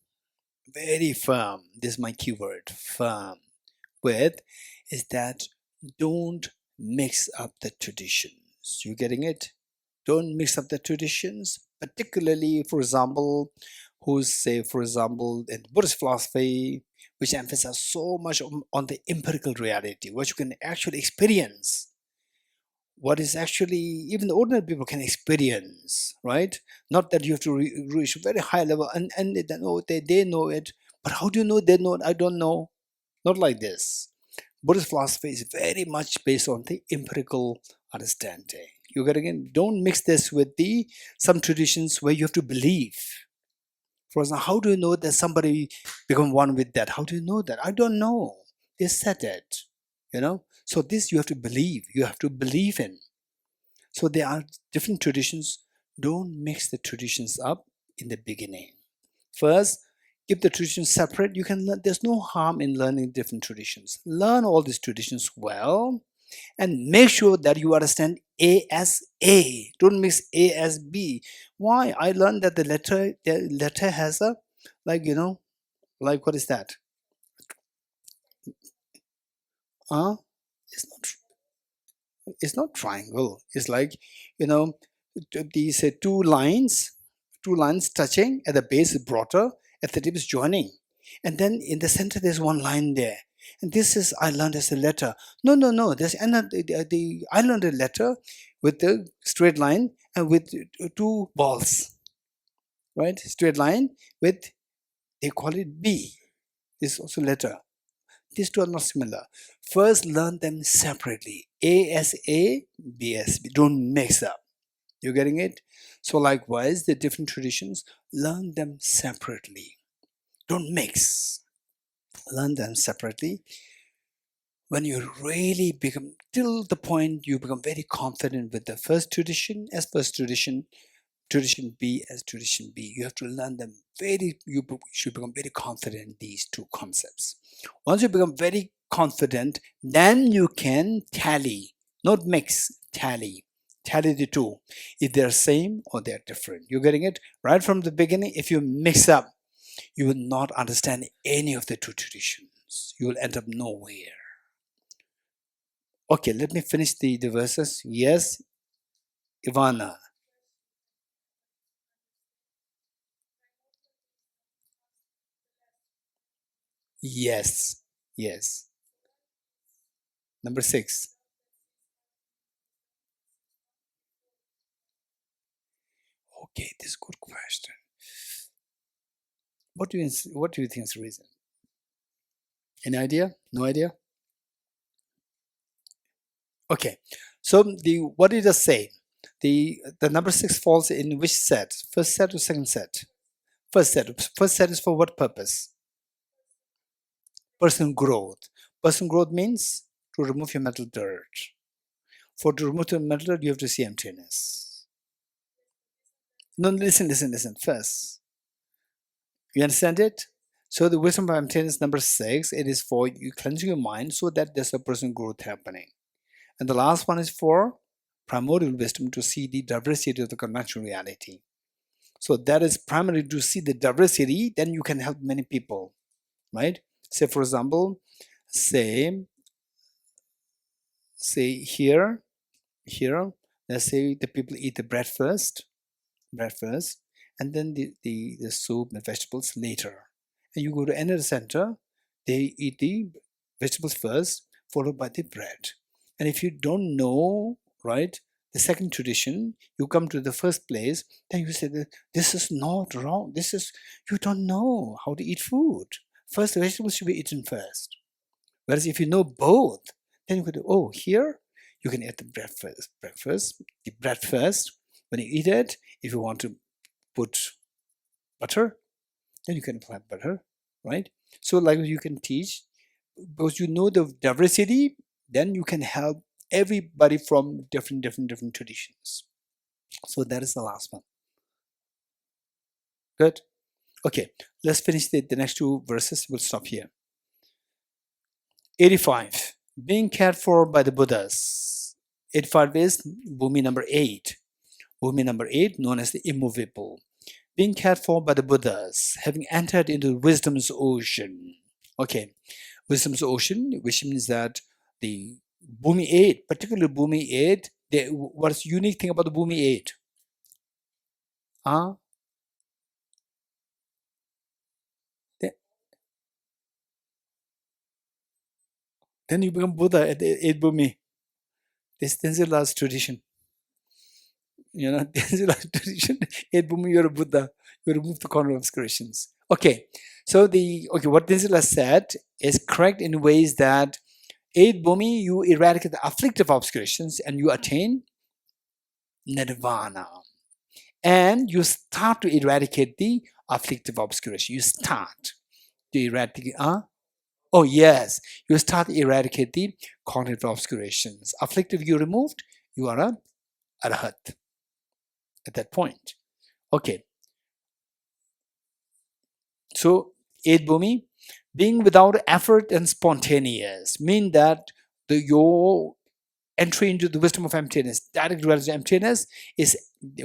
very firm, this is my keyword, firm with, is that don't mix up the traditions. You getting it? Don't mix up the traditions, particularly, for example, for example, in Buddhist philosophy, which emphasizes so much on the empirical reality, what you can actually experience, what is actually even the ordinary people can experience, right? Not that you have to reach a very high level and they know, they know it, but how do you know they know it? I don't know. Not like this. Buddhist philosophy is very much based on the empirical understanding. You got again, don't mix this with the some traditions where you have to believe. For example, how do you know that somebody become one with that? How do you know that? I don't know. They said it, So this you have to believe. You have to believe in. So there are different traditions. Don't mix the traditions up in the beginning. First, keep the traditions separate. You can learn. There's no harm in learning different traditions. Learn all these traditions well, and make sure that you understand A as A. Don't mix A as B. Why? I learned that the letter has a, like what is that? It's not. It's not triangle. It's like, you know, these two lines touching at the base is broader, at the tip is joining, and then in the center there's one line there. And this is I learned as a letter. No. There's another. I learned a letter with the straight line and with two balls, right? Straight line with, they call it B. This is also letter. These two are not similar. First, learn them separately. A as A, B as B. Don't mix up. You're getting it? So likewise, the different traditions, learn them separately. Don't mix. Learn them separately. When you really become, till the point you become very confident with the first tradition as first tradition, tradition B as tradition B. You have to learn them you should become very confident in these two concepts. Once you become very confident, then you can tally, not mix, tally. Tally the two, if they're same or they're different. You're getting it? Right from the beginning, if you mix up, you will not understand any of the two traditions. You will end up nowhere. Okay, let me finish the verses. Yes, Ivana. Yes, yes. Number 6. Okay, this is a good question. What do you think is the reason? Any idea? No idea? Okay, so what did it say? The number 6 falls in which set? First set or second set? First set. First set is for what purpose? Personal growth. Personal growth means to remove your mental dirt. For to remove your mental dirt, you have to see emptiness. No, listen. First, you understand it? So the wisdom of emptiness, number 6, it is for you cleansing your mind so that there's a personal growth happening. And the last one is for primordial wisdom, to see the diversity of the conventional reality. So that is primarily to see the diversity, then you can help many people, right? Say, for example, say here, let's say the people eat the breakfast, and then the soup and vegetables later. And you go to another center, they eat the vegetables first, followed by the bread. And if you don't know, right, the second tradition, you come to the first place, then you say that this is not wrong. You don't know how to eat food. First, the vegetables should be eaten first. Whereas if you know both, then you could, oh, here you can eat the breakfast. The bread first. When you eat it, if you want to put butter, then you can apply butter, right? So like you can teach, because you know the diversity, then you can help everybody from different traditions. So that is the last one. Good. Okay, let's finish the next two verses. We'll stop here. 85. Being cared for by the Buddhas. 85 is Bhumi number 8. Bhumi number 8, known as the immovable. Being cared for by the Buddhas, having entered into wisdom's ocean. Okay, wisdom's ocean, which means that the Bhumi 8, particularly Bhumi 8, what's the unique thing about the Bhumi 8? Huh? Then you become Buddha at the 8 Bhumi. This is the last tradition. You know, this is the last tradition. 8 Bhumi, you're a Buddha. You remove the corner obscurations. Okay, so what Tenzila said is correct in ways that 8 Bhumi, you eradicate the afflictive obscurations and you attain nirvana. And you start to eradicate the afflictive obscuration. You start to eradicate, oh yes, you start to eradicate the cognitive obscurations. Afflictive you removed, you are a arahat at that point. Okay. So 8 Bhumi, being without effort and spontaneous, mean that your entry into the wisdom of emptiness, direct realization of emptiness, is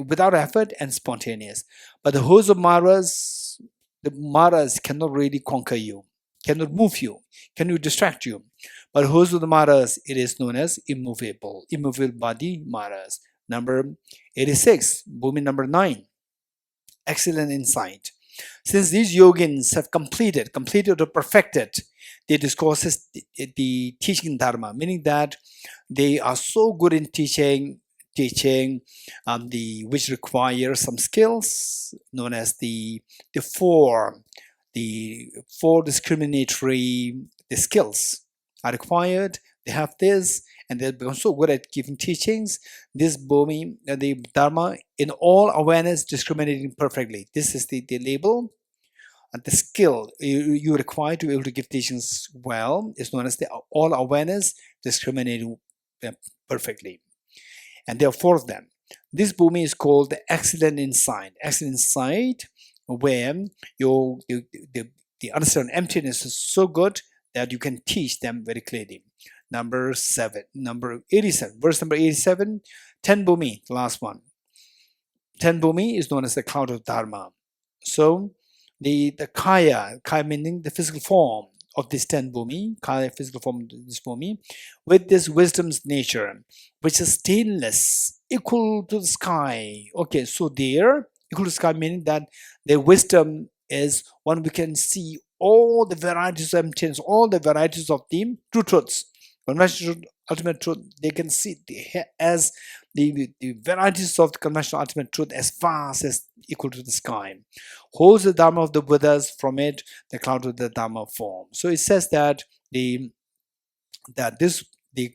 without effort and spontaneous. But the host of Maras, the Maras cannot really conquer you, cannot move you, cannot distract you. But host of the Maras, it is known as immovable body Maras. Number 86, Bhumi number 9, excellent insight. Since these yogins have completed or perfected the discourses, the teaching dharma, meaning that they are so good in teaching which require some skills known as the four discriminatory the skills are required. They have this, and they become so good at giving teachings. This Bhumi, the Dharma, in all awareness, discriminating perfectly. This is the label. And the skill you require to be able to give teachings well is known as the all awareness, discriminating perfectly. And there are four of them. This Bhumi is called the excellent insight. Excellent insight, where the understanding of emptiness is so good that you can teach them very clearly. Number 87, verse number 87, 10 Bhumi, the last one. 10 Bhumi is known as the cloud of Dharma. So the kaya meaning the physical form of this 10 Bhumi, kaya physical form of this Bhumi, with this wisdom's nature, which is stainless, equal to the sky. Okay, so there, equal to the sky meaning that the wisdom is one we can see all the varieties of emptiness, all the varieties of the true truths. Conventional ultimate truth, they can see as the varieties of the conventional ultimate truth as vast as equal to the sky. Holds the Dharma of the Buddhas, from it the cloud of the Dharma form. So it says that the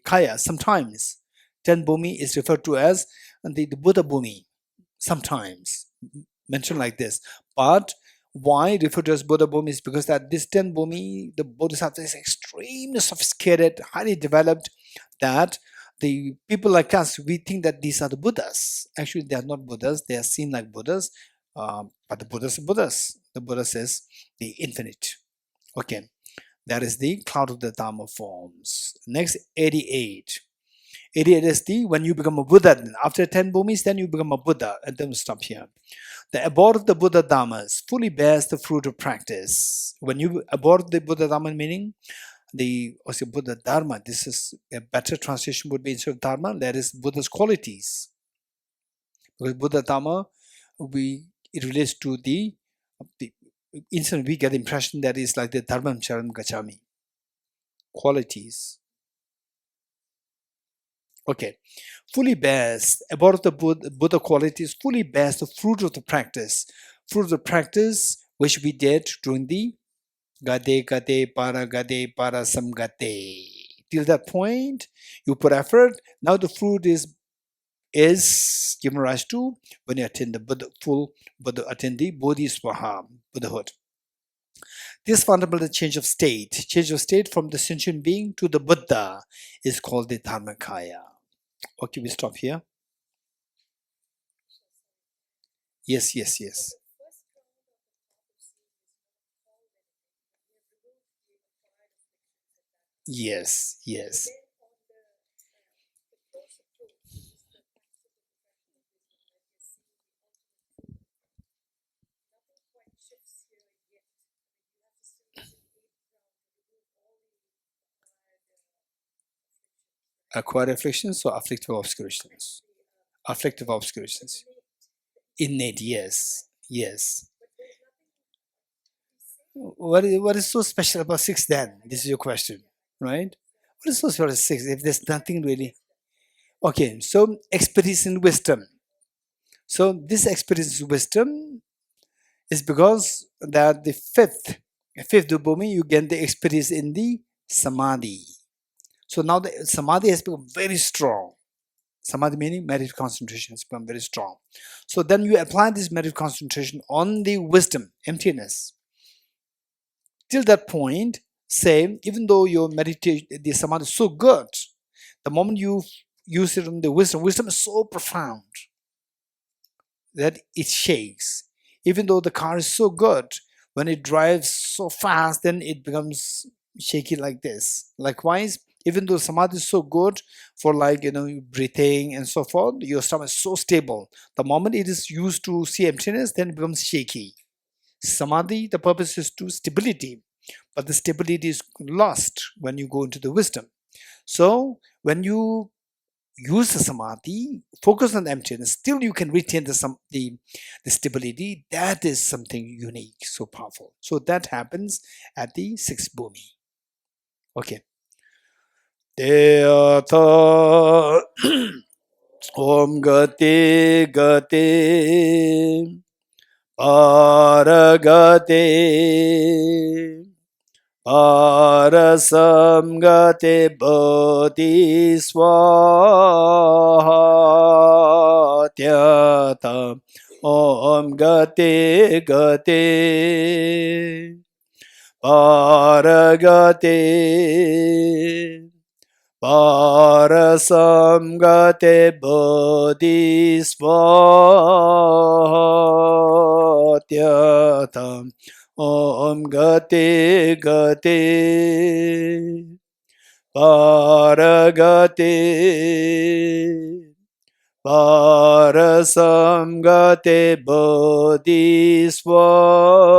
kaya, sometimes 10 Bhumi is referred to as the Buddha Bhumi, sometimes mentioned like this. But why referred to as Buddha Bhumi is because that this 10 Bhumi, the Bodhisattva is extremely sophisticated, highly developed, that the people like us, we think that these are the Buddhas. Actually, they are not Buddhas. They are seen like Buddhas, but the Buddhas are Buddhas. The Buddha is the infinite. Okay, that is the cloud of the Dharma forms. Next, 88. 88 is when you become a Buddha. After 10 Bhumis, then you become a Buddha. And then we stop here. The abode of the Buddha Dhammas fully bears the fruit of practice. When you abode the Buddha Dhamma, meaning the Buddha Dharma, this is a better translation would be instead of Dharma, that is Buddha's qualities. Because Buddha Dhamma, it relates to the instant we get the impression that it's like the Dharmam Charam Gacchami. Qualities. Okay. Fully bears, about the Buddha qualities, fully bears the fruit of the practice. Fruit of the practice which we did during the Gade para samgate. Till that point, you put effort. Now the fruit is given rise to when you attend the attend the Bodhisvaha, Buddhahood. This fundamental change of state from the sentient being to the Buddha is called the Dharmakaya. Okay, we stop here. Yes. Yes. Acquired afflictions or afflictive obscurations? Afflictive obscurations. Innate, yes. What is so special about 6 then? This is your question, right? What is so special about 6 if there's nothing really? Okay, so expertise in wisdom. So this expertise in wisdom is because that the fifth Bhumi, you get the expertise in the samadhi. So now the samadhi has become very strong. Samadhi meaning meditative concentration has become very strong. So then you apply this meditative concentration on the wisdom, emptiness. Till that point, say, even though your meditation, the samadhi is so good, the moment you use it on the wisdom is so profound that it shakes. Even though the car is so good, when it drives so fast, then it becomes shaky like this. Likewise, even though samadhi is so good for breathing and so forth, your stomach is so stable. The moment it is used to see emptiness, then it becomes shaky. Samadhi, the purpose is to stability, but the stability is lost when you go into the wisdom. So when you use the samadhi, focus on the emptiness, still you can retain the stability. That is something unique, so powerful. So that happens at the 6th Bhumi. Okay. Deyata Om Gate Paragate Parasam gate bodhi swatyata om gate gate paragate parasam gate bodhi swatyata om gate gate paragate parasam gate bodhi swaha